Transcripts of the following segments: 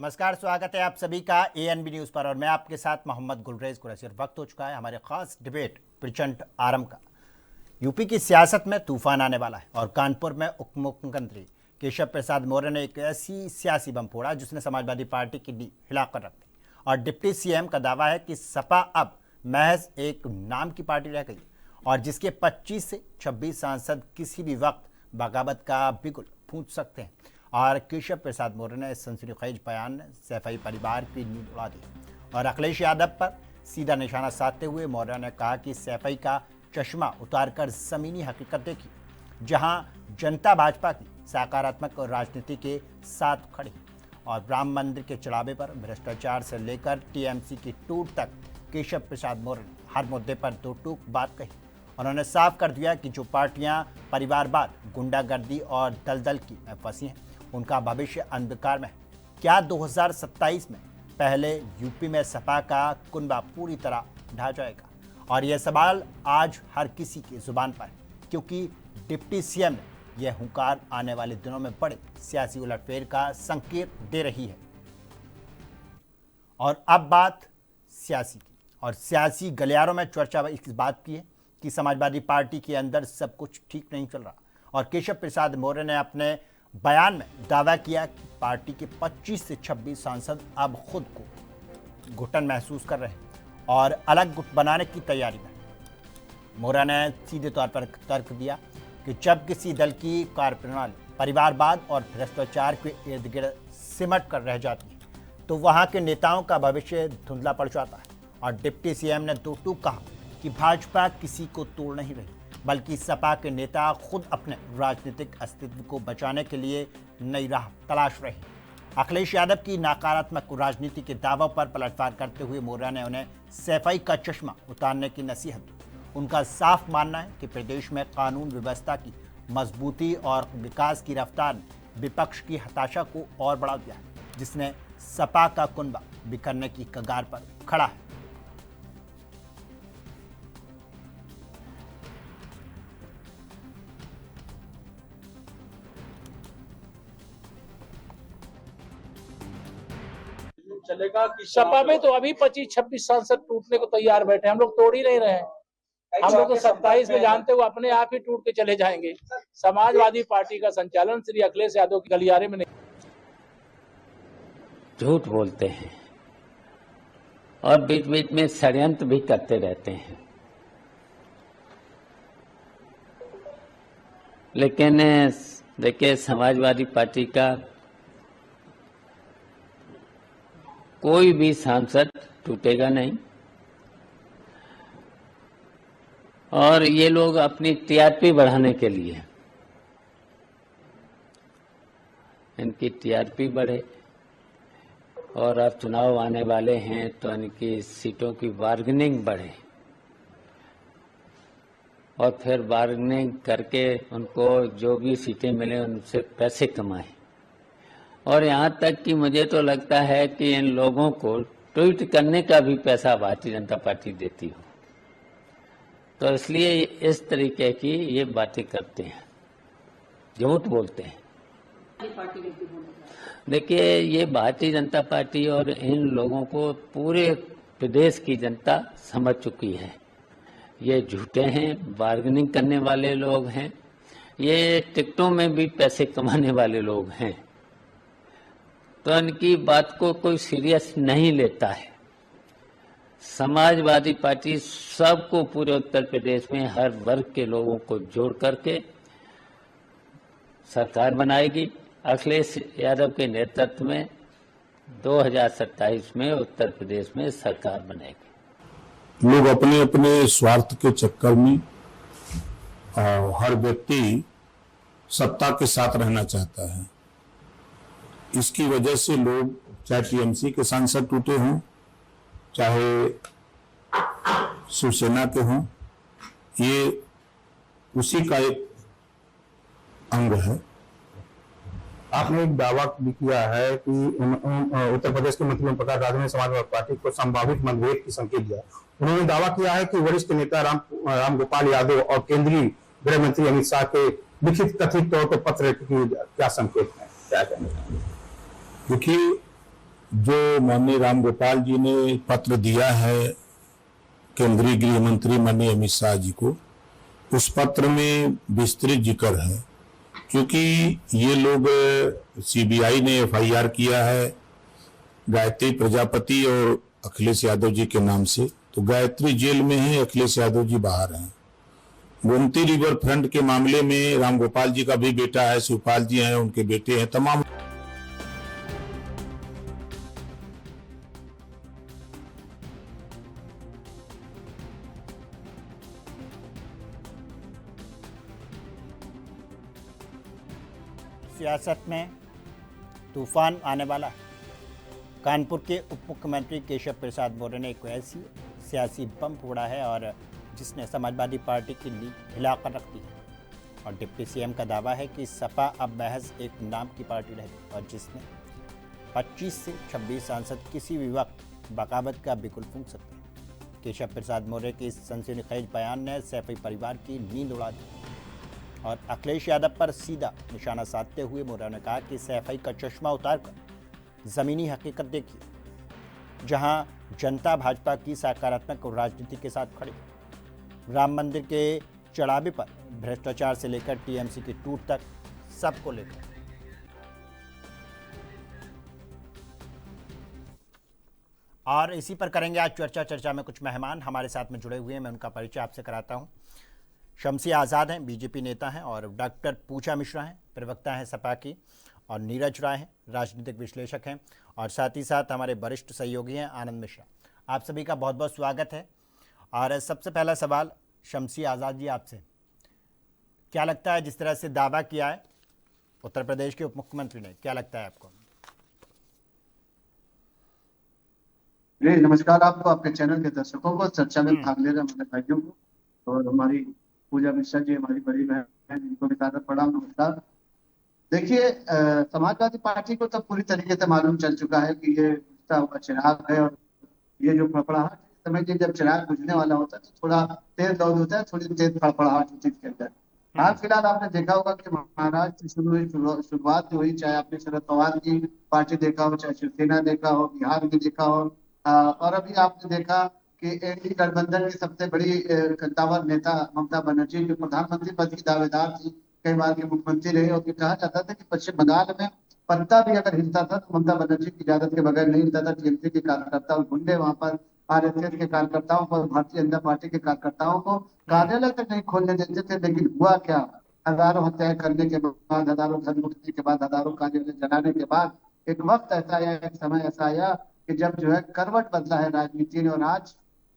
नमस्कार, स्वागत है आप सभी का एएनबी न्यूज़ पर और मैं आपके साथ मोहम्मद गुलरेज कुरैशी। वक्त हो चुका है हमारे खास डिबेट प्रचंड आरंभ का। यूपी की सियासत में तूफान आने वाला है और कानपुर में उप मुख्यमंत्री केशव प्रसाद मौर्य ने एक ऐसी सियासी बम फोड़ा जिसने समाजवादी पार्टी की नींव हिलाकर रख दी। और डिप्टी सीएम का दावा है कि सपा अब महज एक नाम की पार्टी रह गई और जिसके 25 से 26 सांसद किसी भी वक्त बगावत का बिगुल फूंक सकते हैं। और केशव प्रसाद मौर्य ने सनसनीखेज बयान में सैफई परिवार की नींद उड़ा दी और अखिलेश यादव पर सीधा निशाना साधते हुए मौर्य ने कहा कि सैफई का चश्मा उतारकर जमीनी हकीकत देखी, जहां जनता भाजपा की सकारात्मक राजनीति के साथ खड़ी और राम मंदिर के चढ़ावे पर भ्रष्टाचार से लेकर टीएमसी की टूट तक केशव प्रसाद मौर्य ने हर मुद्दे पर दो टूक बात कही। उन्होंने साफ कर दिया कि जो पार्टियां परिवारवाद, गुंडागर्दी और दलदल की में फंसी हैं उनका भविष्य अंधकार में है। क्या 2027 में पहले यूपी में सपा का कुनबा पूरी तरह ढह जाएगा? और यह सवाल आज हर किसी की जुबान पर है, क्योंकि डिप्टी सीएम ने यह हुंकार आने वाले दिनों में बड़े सियासी उलटफेर का संकेत दे रही है। और अब बात सियासी की, और सियासी गलियारों में चर्चा इस बात की है कि समाजवादी पार्टी के अंदर सब कुछ ठीक नहीं चल रहा और केशव प्रसाद मौर्य ने अपने बयान में दावा किया कि पार्टी के 25 से 26 सांसद अब खुद को घुटन महसूस कर रहे हैं और अलग गुट बनाने की तैयारी में। मौर्य ने सीधे तौर पर तर्क दिया कि जब किसी दल की कार्यप्रणाली परिवारवाद और भ्रष्टाचार के इर्द गिर्द सिमट कर रह जाती है तो वहां के नेताओं का भविष्य धुंधला पड़ जाता है। और डिप्टी सीएम ने दो टूक कहा कि भाजपा किसी को तोड़ नहीं रही, बल्कि सपा के नेता खुद अपने राजनीतिक अस्तित्व को बचाने के लिए नई राह तलाश रहे हैं। अखिलेश यादव की नकारात्मक राजनीति के दावों पर पलटवार करते हुए मौर्य ने उन्हें सैफई का चश्मा उतारने की नसीहत दी। उनका साफ मानना है कि प्रदेश में कानून व्यवस्था की मजबूती और विकास की रफ्तार ने विपक्ष की हताशा को और बढ़ा दिया है, जिसने सपा का कुनबा बिखरने की कगार पर खड़ा है। चलेगा कि सपा में तो अभी 25-26 सांसद टूटने को तैयार बैठे, हम लोग तोड़ ही नहीं रहे हैं। हम लोग तो 27 में जानते हुए अपने आप ही टूट के चले जाएंगे। समाजवादी पार्टी का संचालन श्री अखिलेश यादव के गलियारे में नहीं। झूठ बोलते हैं और बीच बीच में षड्यंत्र भी करते रहते हैं, लेकिन देखिए समाजवादी पार्टी का कोई भी सांसद टूटेगा नहीं और ये लोग अपनी टीआरपी बढ़ाने के लिए, इनकी टीआरपी बढ़े और अब चुनाव आने वाले हैं तो इनकी सीटों की बार्गेनिंग बढ़े और फिर बार्गेनिंग करके उनको जो भी सीटें मिले उनसे पैसे कमाएं। और यहाँ तक कि मुझे तो लगता है कि इन लोगों को ट्वीट करने का भी पैसा भारतीय जनता पार्टी देती हो, तो इसलिए इस तरीके की ये बातें करते हैं, झूठ बोलते हैं। देखिए ये भारतीय जनता पार्टी और इन लोगों को पूरे प्रदेश की जनता समझ चुकी है। ये झूठे हैं, बार्गेनिंग करने वाले लोग हैं, ये टिकटों में भी पैसे कमाने वाले लोग हैं, तो इनकी बात को कोई सीरियस नहीं लेता है। समाजवादी पार्टी सबको पूरे उत्तर प्रदेश में हर वर्ग के लोगों को जोड़ करके सरकार बनाएगी। अखिलेश यादव के नेतृत्व में 2027 में उत्तर प्रदेश में सरकार बनेगी। लोग अपने अपने स्वार्थ के चक्कर में हर व्यक्ति सत्ता के साथ रहना चाहता है। इसकी वजह से लोग चाहे टीएमसी के सांसद टूटे हों, चाहे शिवसेना के हों, ये उसी का एक अंग है। आपने एक दावा भी किया है कि उत्तर प्रदेश के मंत्री ओम प्रकाश राजू ने समाजवादी पार्टी को संभावित मतभेद की संकेत दिया। उन्होंने दावा किया है कि वरिष्ठ नेता राम गोपाल यादव और केंद्रीय गृह मंत्री अमित शाह के लिखित कथित तौर पर पत्र की क्या संकेत है, क्या कहना चाहिए? देखिए जो माननीय राम गोपाल जी ने पत्र दिया है केंद्रीय गृह मंत्री माननीय अमित शाह जी को, उस पत्र में विस्तृत जिक्र है। क्योंकि ये लोग, सीबीआई ने एफआईआर किया है गायत्री प्रजापति और अखिलेश यादव जी के नाम से, तो गायत्री जेल में है, अखिलेश यादव जी बाहर हैं। गोमती रिवर फ्रंट के मामले में राम गोपाल जी का भी बेटा है, शिवपाल जी हैं, उनके बेटे हैं, तमाम सियासत में तूफान आने वाला है। कानपुर के उप मुख्यमंत्री केशव प्रसाद मौर्य ने एक ऐसी सियासी बम फोड़ा है और जिसने समाजवादी पार्टी की नींव हिलाकर रख दी है। और डिप्टी सीएम का दावा है कि सपा अब महज एक नाम की पार्टी रह गई और जिसमें 25 से 26 सांसद किसी भी वक्त बगावत का बिगुल फूंक सकते हैं। केशव प्रसाद मौर्य के इस सनसनीखेज बयान ने सैफी परिवार की नींद उड़ा दी और अखिलेश यादव पर सीधा निशाना साधते हुए मौर्य ने कहा कि सैफई का चश्मा उतारकर ज़मीनी हकीकत देखिए, जहां जनता भाजपा की सकारात्मक राजनीति के साथ खड़ी। राम मंदिर के चढ़ावे पर भ्रष्टाचार से लेकर टीएमसी की टूट तक सबको लेकर। और इसी पर करेंगे आज चर्चा में कुछ मेहमान हमारे साथ में जुड़े हुए हैं। मैं उनका परिचय आपसे कराता हूं। शमसी आज़ाद हैं, बीजेपी नेता हैं, और डॉक्टर पूजा मिश्रा हैं, प्रवक्ता हैं सपा की, और नीरज राय हैं, राजनीतिक विश्लेषक हैं, और साथ ही साथ हमारे वरिष्ठ सहयोगी हैं आनंद मिश्रा। आप सभी का बहुत बहुत स्वागत है। और सबसे पहला सवाल शमसी आज़ाद जी आपसे, क्या लगता है जिस तरह से दावा किया है उत्तर प्रदेश के उप मुख्यमंत्री ने, क्या लगता है आपको? जी नमस्कार आपको, आपके चैनल के दर्शकों को, चर्चा में भाग ले रहे हमारे भाइयों को, और हमारी पूजा मिश्रा जी हमारी बड़ी बहन है, इनको भी ताजा प्रणाम, नमस्कार। देखिए, समाजवादी पार्टी को तो पूरी तरीके से मालूम चल चुका है कि ये बुझता हुआ चिराग है, और ये जो फड़फड़ाहट समझिए, जब चिराग बुझने वाला होता है तो थोड़ा तेज दौड़ होता है, थोड़ी तेज फड़फड़ाहट होती है इसके अंदर। हाल फिलहाल आपने देखा होगा कि महाराष्ट्र से शुरुआत हुई, चाहे आपने शरद पवार की पार्टी देखा हो, चाहे शिवसेना देखा हो, बिहार में देखा हो, और अभी आपने देखा कि एनडीए गठबंधन की सबसे बड़ी कद्दावर नेता ममता बनर्जी, जो प्रधानमंत्री पद की दावेदार थी, कई बार के मुख्यमंत्री रहे, और ये कहा जाता था कि पश्चिम बंगाल में पत्ता भी अगर हिलता था तो ममता बनर्जी की इजाजत के बगैर नहीं हिलता था। टीएमसी के कार्यकर्ता और गुंडे वहां पर आरएसएस के कार्यकर्ताओं को, भारतीय जनता पार्टी के कार्यकर्ताओं को कार्यालय तक नहीं खोलने देते थे। लेकिन हुआ क्या, हजारों हत्याएं करने के बाद, हजारों घर लूटने के बाद, हजारों कार्यालय जलाने के बाद एक वक्त ऐसा आया, एक समय ऐसा आया कि जब जो है करवट बदला है राजनीति ने, और आज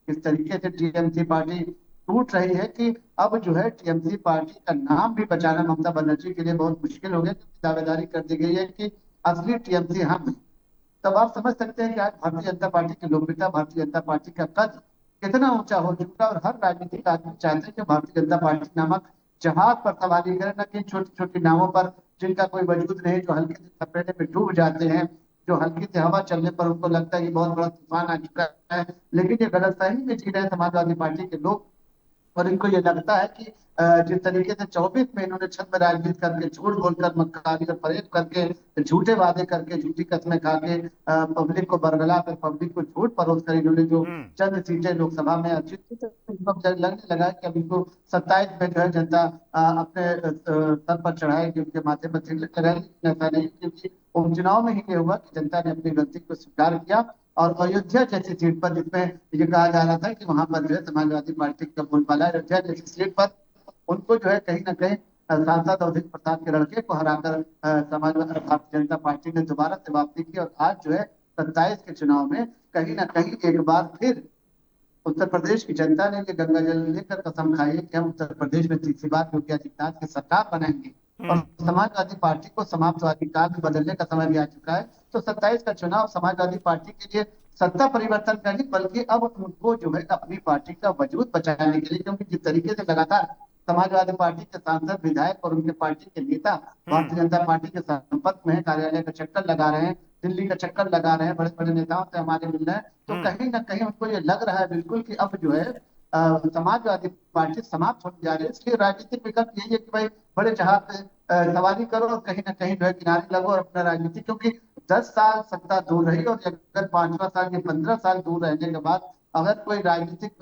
इस तरीके से टीएमसी पार्टी टूट रही है कि अब जो है टीएमसी पार्टी का नाम भी बचाना ममता बनर्जी के लिए बहुत मुश्किल हो गया, क्योंकि दावेदारी कर दी गई है कि असली टीएमसी हम हैं। तब आप समझ सकते हैं कि आज भारतीय जनता पार्टी की लोकप्रियता, भारतीय जनता पार्टी का कद कितना ऊंचा हो चुका है, और हर राजनीतिक आदमी चाहते हैं कि भारतीय जनता पार्टी नामक जहाज पर सवारी करें, न कि छोटी छोटी नावों पर जिनका कोई वजूद नहीं, जो हल्के से थपेड़े में डूब जाते हैं, जो हल्की से हवा चलने पर उनको लगता है कि बहुत बड़ा तूफान आ चुका है। लेकिन ये गलतफहमी में जी रहे हैं समाजवादी पार्टी के लोग, और इनको ये लगता है कि जिस तरीके से 24 में इन्होंने छत में राजनीति करके, झूठ बोलकर, मक्कारी और फरेब करके, झूठे वादे करके, झूठी कस्में खा के, पब्लिक को बरगला कर, पब्लिक को झूठ परोस कर इन्होंने जो चंद सीटें लोकसभा में अर्जित की, तो इनको लगने लगा कि अब इनको 27 में जो है जनता अपने सर पर चढ़ाएगी, उनके माथे पर तिलक लगाएगी। ऐसा नहीं, क्योंकि उपचुनाव में ही ये हुआ कि जनता ने अपनी गलती को स्वीकार किया, और अयोध्या जैसी सीट पर, जिसमें ये कहा जा रहा था कि वहां पर जो है समाजवादी पार्टी का बोलबाला, अयोध्या जैसी सीट पर उनको जो है कहीं ना कहीं सांसद अवधेश प्रसाद के लड़के को हराकर समाजवादी भारतीय जनता पार्टी ने दोबारा से वापसी की, और आज जो है 27 के चुनाव में कहीं ना कहीं एक बार फिर उत्तर प्रदेश की जनता ने ये गंगा जल लेकर कसम खाई है कि हम उत्तर प्रदेश में तीसरी बार योगी आदित्यनाथ की सरकार बनाएंगे, और समाजवादी पार्टी को समाजवादी काल में बदलने का समय भी आ चुका है। तो 27 का चुनाव समाजवादी पार्टी के लिए सत्ता परिवर्तन का नहीं, बल्कि अब उनको जो है अपनी पार्टी का वजूद बचाने के लिए, क्योंकि जिस तरीके से लगातार समाजवादी पार्टी के सांसद, विधायक और उनके पार्टी के नेता भारतीय जनता पार्टी के संपर्क में, कार्यालय का चक्कर लगा रहे हैं, दिल्ली का चक्कर लगा रहे हैं, बड़े बड़े नेताओं से हमारे मिल रहे हैं, तो कहीं ना कहीं उनको ये लग रहा है बिल्कुल कि अब जो है समाजवादी पार्टी समाप्त होने जा रही है। इसलिए राजनीतिक विकल्प यही है कि भाई बड़े जहाज पे सवारी करो, और कहीं ना कहीं जो है किनारे लगो और अपना राजनीति, क्योंकि 10 साल सत्ता दूर रही, और अगर 5वां साल या 15 साल दूर रहने के बाद अगर कोई राजनीतिक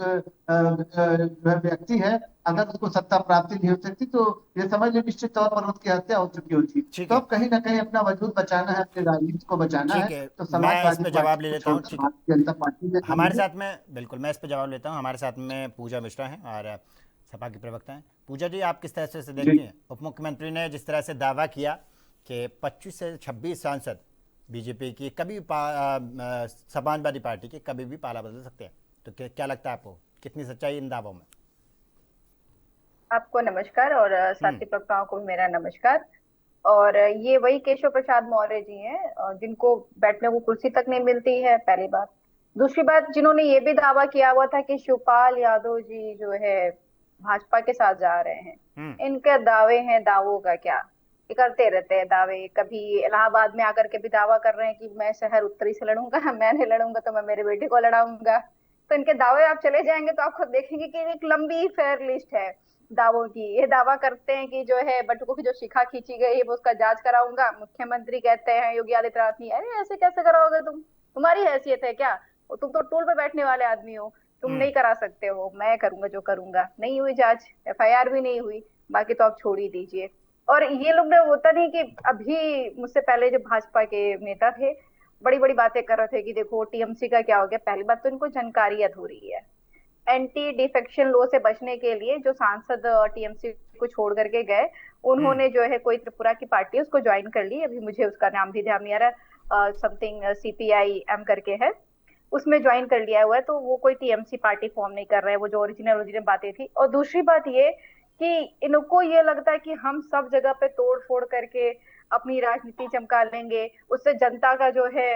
व्यक्ति है, अगर उसको सत्ता प्राप्ति नहीं हो सकती, तो ये समझ लो निश्चित तौर पर उसकी हत्या हो चुकी होती। ठीक तो है, अब कहीं ना कहीं अपना वजूद बचाना है, अपनी राजनीति को बचाना है, ठीक है, तो मैं इस समाजवादी पे जवाब ले पार्टी को लेता हूँ। छोड़कर ठीक है, भारतीय जनता पार्टी में हमारे शामिल है। साथ में, बिल्कुल मैं इस पे जवाब लेता हूँ। हमारे साथ में पूजा मिश्रा हैं और सपा की प्रवक्ता हैं। पूजा जी, आप किस तरह से जी। देखती हैं उप मुख्यमंत्री ने जिस तरह से दावा किया कि 25 से 26 सांसद बीजेपी की कभी समाजवादी पार्टी के कभी भी पाला बदल सकते हैं, तो क्या लगता है आपको, कितनी सच्चाई इन दावों में? आपको नमस्कार और साथी प्रवक्ताओं को भी मेरा नमस्कार। और ये वही केशव प्रसाद मौर्य जी हैं जिनको बैठने को कुर्सी तक नहीं मिलती है, पहली बात। दूसरी बात, जिन्होंने ये भी दावा किया हुआ था कि शिवपाल यादव जी जो है भाजपा के साथ जा रहे हैं। इनके दावे हैं, दावों का क्या, ये करते रहते हैं दावे। कभी इलाहाबाद में आकर के भी दावा कर रहे हैं कि मैं शहर उत्तरी से लड़ूंगा, मैं नहीं लड़ूंगा तो मैं मेरे बेटे को लड़ाऊंगा। तो इनके दावे आप चले जाएंगे तो आप खुद देखेंगे कि एक लंबी फेयर लिस्ट है दावों की। ये दावा करते हैं कि जो है बटुकों की जो शिखा खींची गई है वो उसका जांच कराऊंगा। मुख्यमंत्री कहते हैं योगी आदित्यनाथ नहीं, अरे ऐसे कैसे कराओगे तुम, तुम्हारी हैसियत है क्या, और तुम तो टूल पे बैठने वाले आदमी हो, तुम नहीं करा सकते हो, मैं करूंगा जो करूंगा। नहीं हुई जांच, एफआईआर भी नहीं हुई, बाकी तो आप छोड़ ही दीजिए। और ये लोग ने, होता नहीं कि अभी मुझसे पहले जो भाजपा के नेता थे बड़ी बड़ी बातें कर रहे थे कि देखो टीएमसी का क्या हो गया। पहली बात तो इनको जानकारी अधूरी है। एंटी डिफेक्शन लॉ से बचने के लिए जो सांसद टीएमसी को छोड़ करके गए, उन्होंने जो है कोई त्रिपुरा की पार्टी है उसको ज्वाइन कर ली, अभी मुझे उसका नाम भी ध्यान नहीं आ रहा, समथिंग CPIM करके है, उसमें ज्वाइन कर लिया हुआ है। तो वो कोई टीएमसी पार्टी फॉर्म नहीं कर रहे हैं, वो जो ओरिजिनल ओरिजिनल बातें थी। और दूसरी बात ये कि इनको ये लगता है कि हम सब जगह पे तोड़ फोड़ करके अपनी राजनीति चमका लेंगे, उससे जनता का जो है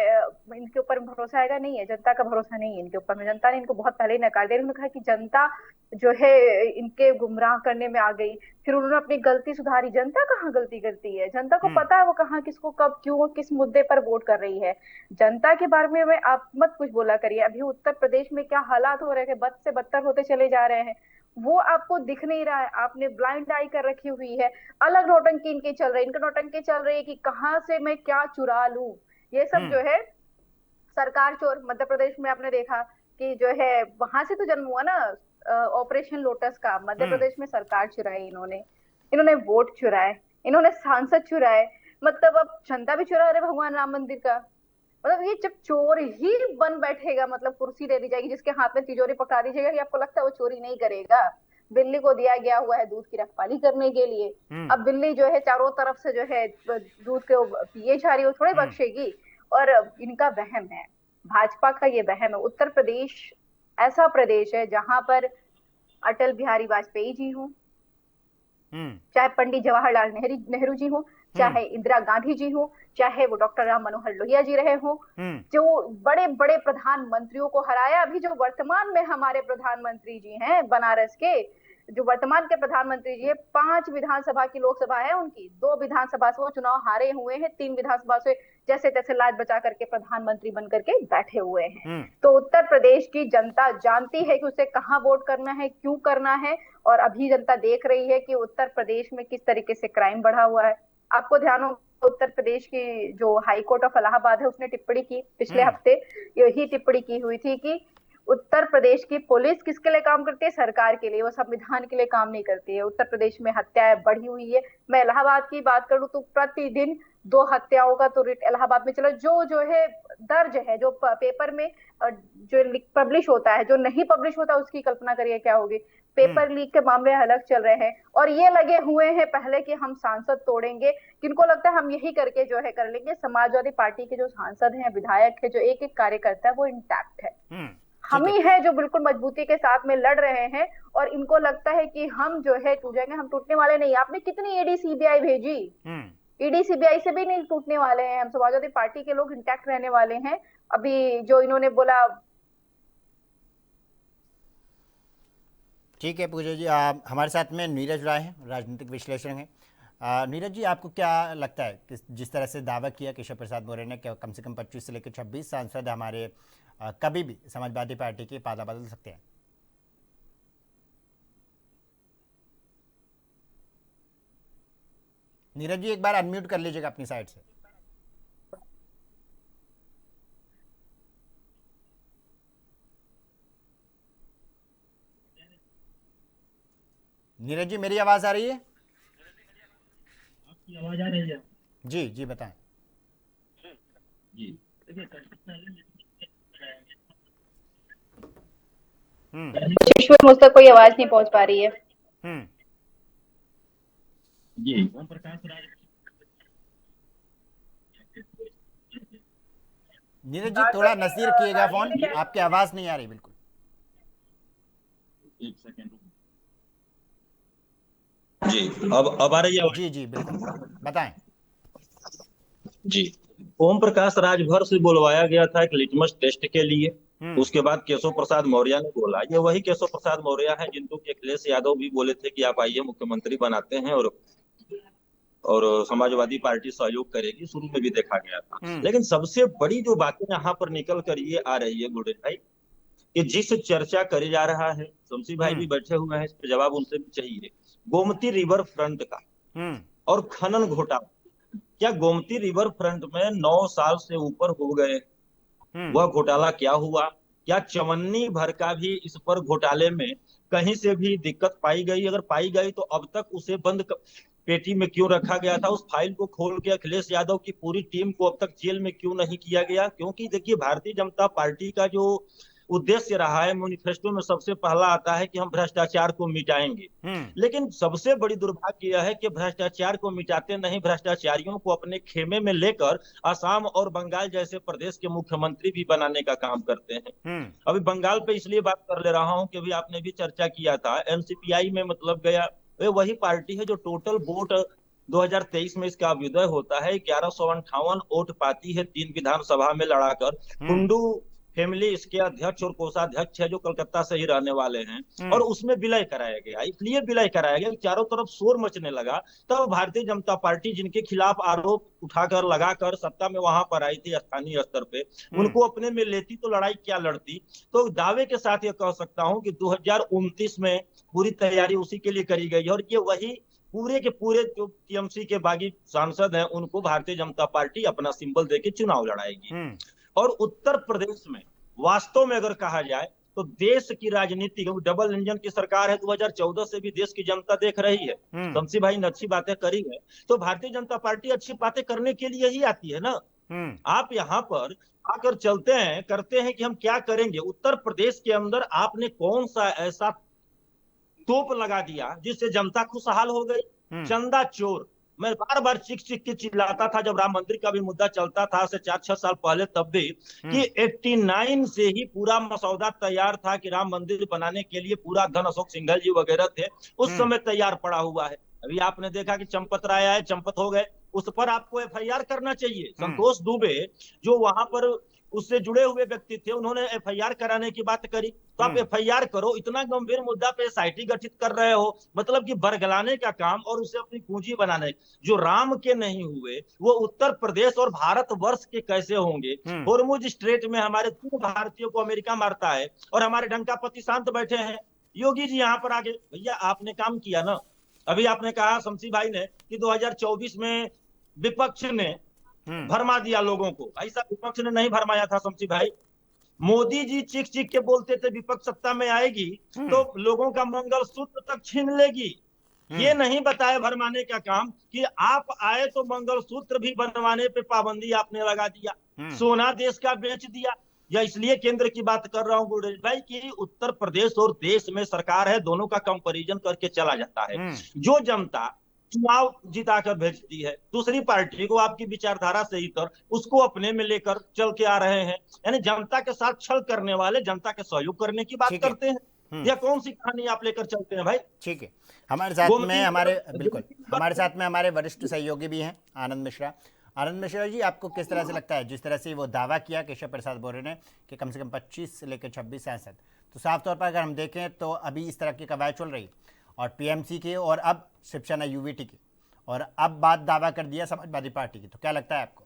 इनके ऊपर भरोसा आएगा। नहीं है, जनता का भरोसा नहीं है इनके ऊपर में। जनता ने इनको बहुत पहले ही नकार दिया। उन्होंने कहा कि जनता जो है इनके गुमराह करने में आ गई। फिर उन्होंने अपनी गलती सुधारी। जनता कहाँ गलती करती है, जनता को पता है वो कहाँ किसको कब क्यों और किस मुद्दे पर वोट कर रही है। जनता के बारे में आप मत कुछ बोला करिए। अभी उत्तर प्रदेश में क्या हालात हो रहे थे, बद से बदतर होते चले जा रहे हैं, वो आपको दिख नहीं रहा है। आपने ब्लाइंड आई कर रखी हुई है। अलग नौटंकी इनकी चल रही है, इनकी नौटंकी चल रही है कि कहाँ से मैं क्या चुरा लूं। ये सब जो है सरकार चोर। मध्य प्रदेश में आपने देखा कि जो है वहां से तो जन्म हुआ ना ऑपरेशन लोटस का। मध्य प्रदेश में सरकार चुराई इन्होंने, इन्होंने वोट चुराए, इन्होंने सांसद चुराए, मतलब अब जनता भी चुरा रहे भगवान राम मंदिर का। मतलब ये जब चोर ही बन बैठेगा, मतलब कुर्सी दे दी जाएगी, जिसके हाथ में तिजोरी पकड़ा दीजिएगा, कि आपको लगता है वो चोरी नहीं करेगा। बिल्ली को दिया गया हुआ है दूध की रखवाली करने के लिए। अब बिल्ली जो है चारों तरफ से जो है दूध को पिए जा रही, वो थोड़ी बख्शेगी। और इनका वहम है, भाजपा का ये वहम है। उत्तर प्रदेश ऐसा प्रदेश है जहां पर अटल बिहारी वाजपेयी जी हों, चाहे पंडित जवाहरलाल नेहरू जी हो, चाहे इंदिरा गांधी जी हो, चाहे वो डॉक्टर राम मनोहर लोहिया जी रहे हो, जो बड़े बड़े प्रधानमंत्रियों को हराया। अभी जो वर्तमान में हमारे प्रधानमंत्री जी हैं बनारस के, जो वर्तमान के प्रधानमंत्री जी है, 5 विधानसभा की लोकसभा है उनकी, 2 विधानसभा से वो चुनाव हारे हुए हैं, 3 विधानसभा से जैसे तैसे लाज बचा करके प्रधानमंत्री बन करके बैठे हुए हैं। तो उत्तर प्रदेश की जनता जानती है कि उसे कहाँ वोट करना है, क्यों करना है। और अभी जनता देख रही है कि उत्तर प्रदेश में किस तरीके से क्राइम बढ़ा हुआ है। आपको ध्यान हो, उत्तर प्रदेश की जो हाई कोर्ट ऑफ इलाहाबाद है उसने टिप्पणी की पिछले हफ्ते, यही टिप्पणी की हुई थी कि उत्तर प्रदेश की पुलिस किसके लिए काम करती है, सरकार के लिए, वो संविधान के लिए काम नहीं करती है। उत्तर प्रदेश में हत्याएं बढ़ी हुई है। मैं इलाहाबाद की बात करूं तो प्रतिदिन 2 हत्याओं का तो रिट इलाहाबाद में चला। जो है दर्ज है, जो पेपर में जो पब्लिश होता है, जो नहीं पब्लिश होता उसकी कल्पना करिए क्या होगी। पेपर लीक के मामले अलग चल रहे हैं और ये लगे हुए हैं पहले कि हम सांसद तोड़ेंगे। किनको लगता है हम यही करके जो है कर लेंगे। समाजवादी पार्टी के जो सांसद हैं, विधायक है, जो एक एक कार्यकर्ता है, वो इंटैक्ट है। हम ही है जो बिल्कुल मजबूती के साथ में लड़ रहे हैं और इनको लगता है कि हम जो है टूट जाएंगे। हम टूटने वाले नहीं। आपने कितनी ईडी सीबीआई भेजी, ईडी सीबीआई से भी नहीं टूटने वाले हैं हम। समाजवादी पार्टी के लोग इंटैक्ट रहने वाले हैं। अभी जो इन्होंने बोला। ठीक है पूजा जी, हमारे साथ में नीरज राय हैं, राजनीतिक विश्लेषक हैं। नीरज जी, आपको क्या लगता है कि जिस तरह से दावा किया केशव प्रसाद मौर्य ने कि कम से कम 25 से लेकर 26 सांसद हमारे कभी भी समाजवादी पार्टी के पाला बदल सकते हैं? नीरज जी, एक बार अनम्यूट कर लीजिएगा अपनी साइड से। नीरज जी मेरी आवाज आ रही है? आपकी आवाज आ रही है? जी जी बताएं। जी ईश्वर, मुझ तक कोई आवाज नहीं पहुंच पा रही है। हम्म जी ओम प्रकाश राज। नीरज जी थोड़ा नजदीक रखिएगा फोन, आपकी आवाज नहीं आ रही बिल्कुल। एक सेकंड। जी अब आ रही है? जी जी बिल्कुल बताएं। जी। ओम प्रकाश राजभर से बुलवाया गया था एक लिटमस टेस्ट के लिए। उसके बाद केशव प्रसाद मौर्य ने बोला, ये वही केशव प्रसाद मौर्य हैं जिनको कि अखिलेश यादव भी बोले थे कि आप आइए मुख्यमंत्री बनाते हैं और समाजवादी पार्टी सहयोग करेगी, शुरू में भी देखा गया था। लेकिन सबसे बड़ी जो बातें यहाँ पर निकल कर ये आ रही है गुरुदेव भाई, कि जिस चर्चा करे जा रहा है, शमसी भाई भी बैठे हुए हैं, इस पर जवाब उनसे भी चाहिए, गोमती रिवर फ्रंट का और खनन घोटाला। क्या गोमती रिवर फ्रंट में 9 साल से ऊपर हो गए, वह घोटाला क्या हुआ? क्या चवन्नी भर का भी इस पर घोटाले में कहीं से भी दिक्कत पाई गई? अगर पाई गई तो अब तक उसे पेटी में क्यों रखा गया था? उस फाइल को खोल के अखिलेश यादव की पूरी टीम को अब तक जेल में क्यों नहीं किया गया? क्योंकि देखिए, भारतीय जनता पार्टी का जो उद्देश्य रहा है, मैनिफेस्टो में सबसे पहला आता है कि हम भ्रष्टाचार को मिटाएंगे। लेकिन सबसे बड़ी दुर्भाग्य यह है कि भ्रष्टाचार को मिटाते नहीं, भ्रष्टाचारियों को अपने खेमे में लेकर असम और बंगाल जैसे प्रदेश के मुख्यमंत्री भी बनाने का काम करते हैं। अभी बंगाल पे इसलिए बात कर ले रहा हूं कि अभी आपने भी चर्चा किया था, एनसीपीआई में मतलब गया, वही पार्टी है जो टोटल वोट 2023 में इसका अभ्युदय होता है 1158 वोट पाती है 3 विधानसभा में लड़ाकर। कुंडू फैमिली इसके अध्यक्ष और कोषाध्यक्ष है जो कलकत्ता से ही रहने वाले हैं, और उसमें विलय कराया गया। इसलिए विलय कराया गया, चारों तरफ शोर मचने लगा। तब भारतीय जनता पार्टी जिनके खिलाफ आरोप उठाकर लगाकर सत्ता में वहां पर आई थी स्थानीय स्तर पे, उनको अपने में लेती तो लड़ाई क्या लड़ती। तो दावे के साथ ये कह सकता हूं कि 2029 में पूरी तैयारी उसी के लिए करी गई है, और ये वही पूरे के पूरे जो टीएमसी के बागी सांसद हैं उनको भारतीय जनता पार्टी अपना सिंबल देके चुनाव लड़ाएगी। और उत्तर प्रदेश में वास्तव में अगर कहा जाए तो देश की राजनीति, डबल इंजन की सरकार है, 2014 से भी देश की जनता देख रही है। शमसी भाई ने अच्छी बातें करी है, तो भारतीय जनता पार्टी अच्छी बातें करने के लिए ही आती है ना। आप यहाँ पर आकर चलते हैं, करते हैं कि हम क्या करेंगे। उत्तर प्रदेश के अंदर आपने कौन सा ऐसा तोप लगा दिया जिससे जनता खुशहाल हो गई? चंदा चोर। मैं बार बार चिक चिक के चिल्लाता था जब राम मंदिर का भी मुद्दा चलता था से 4-6 साल पहले, तब भी कि 89 से ही पूरा मसौदा तैयार था कि राम मंदिर बनाने के लिए पूरा धन अशोक सिंघल जी वगैरह थे, उस समय तैयार पड़ा हुआ है। अभी आपने देखा कि चंपत राय आए, चंपत हो गए, उस पर आपको एफआईआर करना चाहिए। संतोष दुबे जो वहां पर उससे जुड़े हुए व्यक्ति थे, उन्होंने एफआईआर कराने की बात करी, तो आप एफआईआर करो। इतना गंभीर मुद्दा पे एसआईटी गठित कर रहे हो, मतलब कि बरगलाने का काम और उसे अपनी पूंजी बनाने। जो राम के नहीं हुए वो उत्तर प्रदेश और भारत वर्ष के कैसे होंगे? होर्मुज स्ट्रेट में हमारे 2 भारतीयों को अमेरिका मारता है और हमारे डंकापति शांत बैठे हैं। योगी जी यहाँ पर आगे, भैया आपने काम किया ना। अभी आपने कहा शमसी भाई ने कि 2024 में विपक्ष ने भरमा दिया लोगों को, ऐसा विपक्ष ने नहीं भरमाया था शमसी भाई। मोदी जी चीख चीख के बोलते थे विपक्ष सत्ता में आएगी तो लोगों का मंगलसूत्र तक छीन लेगी। ये नहीं बताया भरमाने का काम कि आप आए तो मंगलसूत्र भी बनवाने पे पाबंदी आपने लगा दिया, सोना देश का बेच दिया। या इसलिए केंद्र की बात कर रहा हूं गुरुदेव भाई कि उत्तर प्रदेश और देश में सरकार है, दोनों का कंपैरिजन करके चला जाता है। जो जनता चुनाव जिताकर भेजती है दूसरी पार्टी को आपकी विचारधारा से ही कर उसको अपने में लेकर चल के आ रहे हैं, यानी जनता के साथ छल करने वाले जनता के सहयोग करने की बात करते हैं। यह कौन सी कहानी आप लेकर चलते हैं भाई? ठीक है, हमारे साथ में हमारे वरिष्ठ सहयोगी भी हैं आनंद मिश्रा। आनंद मिश्रा जी, आपको किस तरह से लगता है जिस तरह से वो दावा किया केशव प्रसाद मौर्य ने कि कम से कम 25 से लेकर 26 सांसद, तो साफ तौर पर अगर हम देखें तो अभी इस तरह की कवायद चल रही और पीएमसी के और अब शिवसेना यूवीटी की, और अब बात दावा कर दिया समाजवादी पार्टी की, तो क्या लगता है आपको?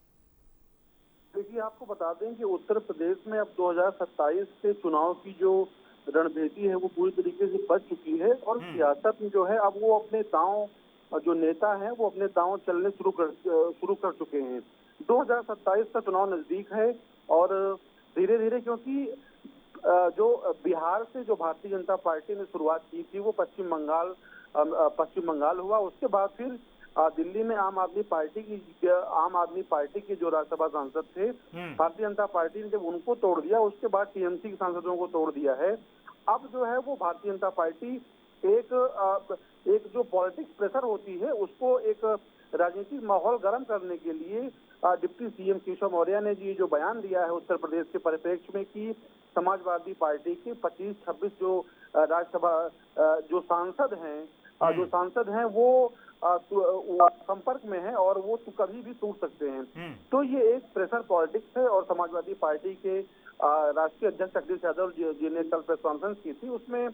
देखिए, आपको बता दें कि उत्तर प्रदेश में अब 2027 के चुनाव की जो रणनीति है वो पूरी तरीके से बच चुकी है, और सियासत में जो है अब वो अपने दांव, जो नेता हैं वो अपने दांव चलने शुरू कर चुके हैं। 2027 का चुनाव नजदीक है, और धीरे धीरे, क्योंकि जो बिहार से जो भारतीय जनता पार्टी ने शुरुआत की थी वो पश्चिम बंगाल पश्चिम बंगाल हुआ। उसके बाद फिर दिल्ली में आम आदमी पार्टी के जो राज्यसभा सांसद थे, भारतीय जनता पार्टी ने जब उनको तोड़ दिया, उसके बाद टीएमसी के सांसदों को तोड़ दिया है। अब जो है वो भारतीय जनता पार्टी एक जो पॉलिटिक्स प्रेशर होती है उसको एक राजनीतिक माहौल गर्म करने के लिए डिप्टी सीएम केशव मौर्य ने जी जो बयान दिया है उत्तर प्रदेश के परिप्रेक्ष्य में कि समाजवादी पार्टी के 25-26 जो राज्यसभा जो सांसद हैं वो संपर्क में है और वो तो कभी भी टूट सकते हैं। तो ये एक प्रेशर पॉलिटिक्स है। और समाजवादी पार्टी के राष्ट्रीय अध्यक्ष अखिलेश यादव जी ने कल प्रेस कॉन्फ्रेंस की थी, उसमें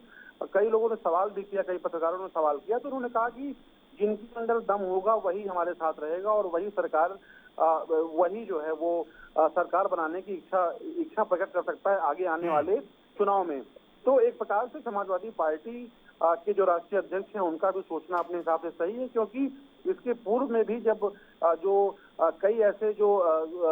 कई लोगों ने सवाल भी किया, कई पत्रकारों ने सवाल किया, तो उन्होंने कहा कि जिनके अंदर दम होगा वही हमारे साथ रहेगा और वही सरकार वही जो है वो सरकार बनाने की इच्छा प्रकट कर सकता है आगे आने वाले चुनाव में। तो एक प्रकार से समाजवादी पार्टी के जो राष्ट्रीय अध्यक्ष हैं उनका भी सोचना अपने हिसाब से सही है, क्योंकि इसके पूर्व में भी जब कई ऐसे जो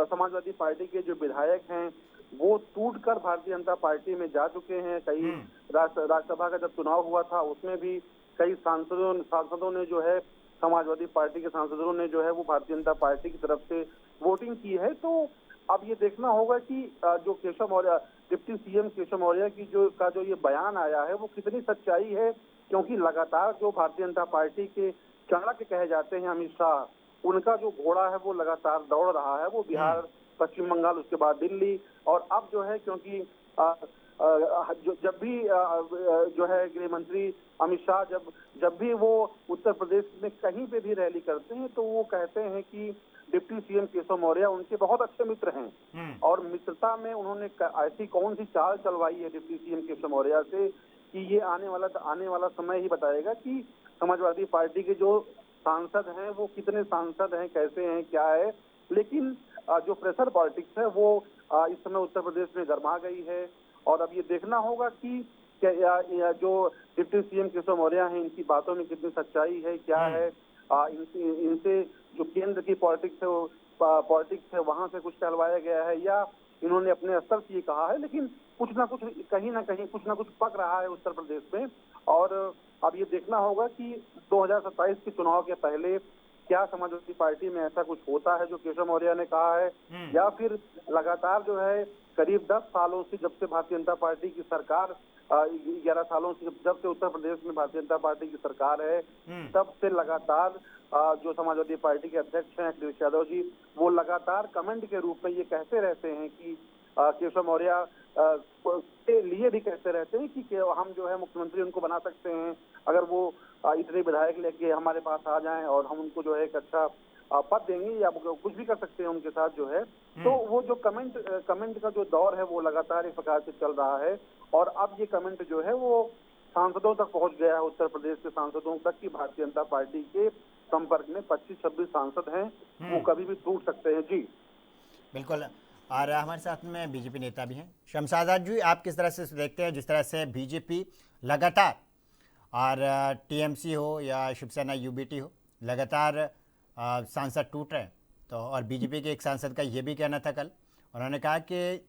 समाजवादी पार्टी के जो विधायक हैं वो टूटकर भारतीय जनता पार्टी में जा चुके हैं। कई राज्यसभा का जब चुनाव हुआ था उसमें भी कई सांसदों ने जो है समाजवादी पार्टी के सांसदों ने जो है वो भारतीय जनता पार्टी की तरफ से वोटिंग की है। तो अब ये देखना होगा कि जो केशव मौर्य डिप्टी सीएम केशव मौर्य की जो ये बयान आया है वो कितनी सच्चाई है, क्योंकि लगातार जो भारतीय जनता पार्टी के चाणक्य कहे जाते हैं अमित शाह, उनका जो घोड़ा है वो लगातार दौड़ रहा है, वो बिहार, पश्चिम बंगाल, उसके बाद दिल्ली। और अब जो है क्योंकि जब भी जो है गृह मंत्री अमित शाह जब भी वो उत्तर प्रदेश में कहीं पे भी रैली करते हैं तो वो कहते हैं कि डिप्टी सीएम केशव मौर्य उनके बहुत अच्छे मित्र हैं और मित्रता में उन्होंने ऐसी कौन सी चाल चलवाई है डिप्टी सीएम केशव मौर्य से कि ये आने वाला समय ही बताएगा कि समाजवादी पार्टी के जो सांसद हैं वो कितने सांसद हैं, कैसे हैं, क्या है। लेकिन जो प्रेशर पॉलिटिक्स है वो इस समय उत्तर प्रदेश में गर्मा गई है और अब ये देखना होगा कि क्या जो डिप्टी सीएम केशव मौर्य हैं इनकी बातों में कितनी सच्चाई है, क्या है। इनसे जो केंद्र की पॉलिटिक्स है वहां से कुछ कहलवाया गया है या इन्होंने अपने स्तर से ये कहा है, लेकिन कुछ ना कुछ कहीं ना कहीं कुछ ना कुछ पक रहा है उत्तर प्रदेश में। और अब ये देखना होगा कि 2027 के चुनाव के पहले क्या समाजवादी पार्टी में ऐसा कुछ होता है जो केशव मौर्य ने कहा है, या फिर लगातार जो है करीब 10 सालों से जब से भारतीय जनता पार्टी की सरकार 11 सालों से जब से उत्तर प्रदेश में भारतीय जनता पार्टी की सरकार है तब से लगातार जो समाजवादी पार्टी के अध्यक्ष हैं अखिलेश यादव जी वो लगातार कमेंट के रूप में ये कहते रहते हैं कि केशव मौर्य के लिए भी कहते रहते हैं कि हम जो है मुख्यमंत्री उनको बना सकते हैं अगर वो इतने विधायक लेके हमारे पास आ जाएं और हम उनको जो है एक अच्छा पद देंगे या कुछ भी कर सकते हैं उनके साथ जो है। तो वो जो कमेंट का जो दौर है वो लगातार इस प्रकार से चल रहा है और अब ये कमेंट जो है वो सांसदों तक पहुंच गया है, उत्तर प्रदेश के सांसदों तक कि भारतीय जनता पार्टी के संपर्क में 25-26 सांसद हैं, वो कभी भी टूट सकते हैं। जी बिल्कुल। और हमारे साथ में बीजेपी नेता भी हैं। शमशाद जी, आप किस तरह से देखते हैं जिस तरह से बीजेपी लगातार और टीएमसी हो या शिवसेना यूबीटी हो लगातार सांसद टूट रहे हैं, तो और बीजेपी के एक सांसद का ये भी कहना था कल, उन्होंने कहा कि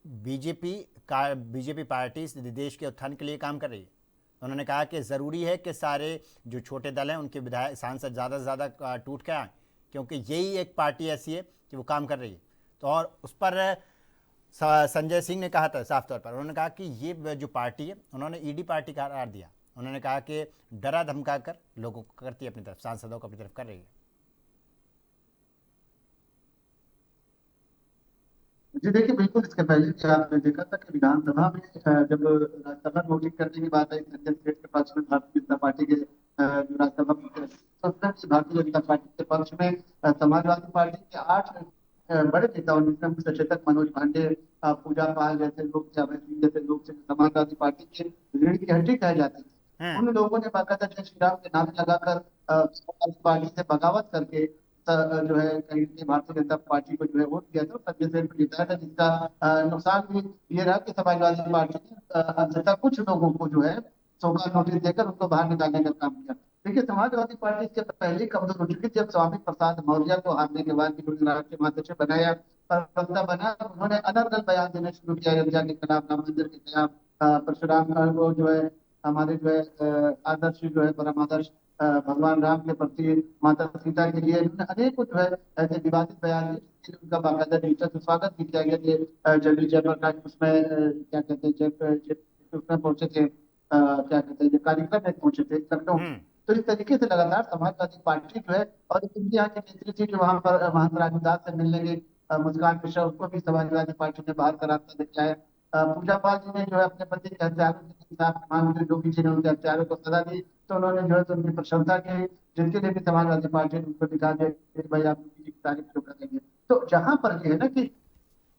बीजेपी पार्टी देश के उत्थान के लिए काम कर रही है। उन्होंने कहा कि ज़रूरी है कि सारे जो छोटे दल हैं उनके विधायक सांसद ज़्यादा से ज़्यादा टूट के आएँ, क्योंकि यही एक पार्टी ऐसी है कि वो काम कर रही है। तो और उस पर संजय सिंह ने कहा था साफ तौर पर, उन्होंने कहा कि ये जो पार्टी है उन्होंने ईडी पार्टी का करार दिया। उन्होंने कहा कि डरा धमका कर लोगों को करती है अपनी तरफ, सांसदों को अपनी तरफ कर रही है। जी देखिए, बिल्कुल इसके पहले भी आपने देखा था कि विधानसभा में जब राज्यसभा वोटिंग करने की बात आई संजय सेठ के पक्ष में भारतीय जनता पार्टी के जो राज्यसभा भारतीय जनता पार्टी के पक्ष में समाजवादी पार्टी के 8 बड़े नेताओं जिसमें मुख्य सचेतक मनोज पांडे, पूजा पाल जैसे लोग, जावेद सिंह जैसे लोग समाजवादी पार्टी के रीढ़ की हड्डी कहे जाते थे, उन लोगों ने बाकायदा जय श्री राम के नाम लगाकर समाजवादी पार्टी से बगावत करके जो है कहीं भारतीय जनता पार्टी को जो है वोट दिया था। संजय सेठ को जिताया था, जिसका नुकसान भी ये रहा कि समाजवादी पार्टी ने अंततः कुछ लोगों को जो है सौगात नोटिस देकर उनको बाहर निकालने का काम किया। देखिए, समाजवादी पार्टी इसके पहले कमजोर हो चुकी थी। जब स्वामी प्रसाद मौर्य को हारने के बाद राष्ट्रीय महासचिव बनाया, प्रवक्ता बना, उन्होंने अनर्गल बयान देना शुरू किया, अयोध्या के खिलाफ, राम मंदिर के खिलाफ, परशुराम को जो है हमारे जो है आदर्श जो है परम आदर्श भगवान राम के प्रति, माता सीता के लिए इन्होंने अनेकों जो है ऐसे विवादित बयान दिए जिसके लिए उनका बाकायदा ट्विटर से स्वागत भी किया गया। ये जगदीश जयप्रकाश उसमें क्या कहते हैं उसमें पहुंचे थे, क्या कहते हैं कार्यक्रम में पहुंचे थे लखनऊ। तो इस तरीके से लगातार समाजवादी पार्टी जो है, और इनकी यहाँ की नेत्री थी जो वहां पर महंत राजदास से मिलने गई मुस्कान मिश्रा, उसको भी समाजवादी पार्टी ने बाहर का रास्ता दिखाया। पूजा पाल जी ने जो है अपने पति के हत्यारों के खिलाफ माननीय योगी जी ने उनके हत्यारों को सजा दी, तो उन्होंने जो है तो उनकी प्रशंसा की, जिनके लिए भी समाजवादी पार्टी ने उनको दिखा दिया कि भाई आप योगी जी की तारीफ क्यों करेंगे। तो जहां पर ये है ना कि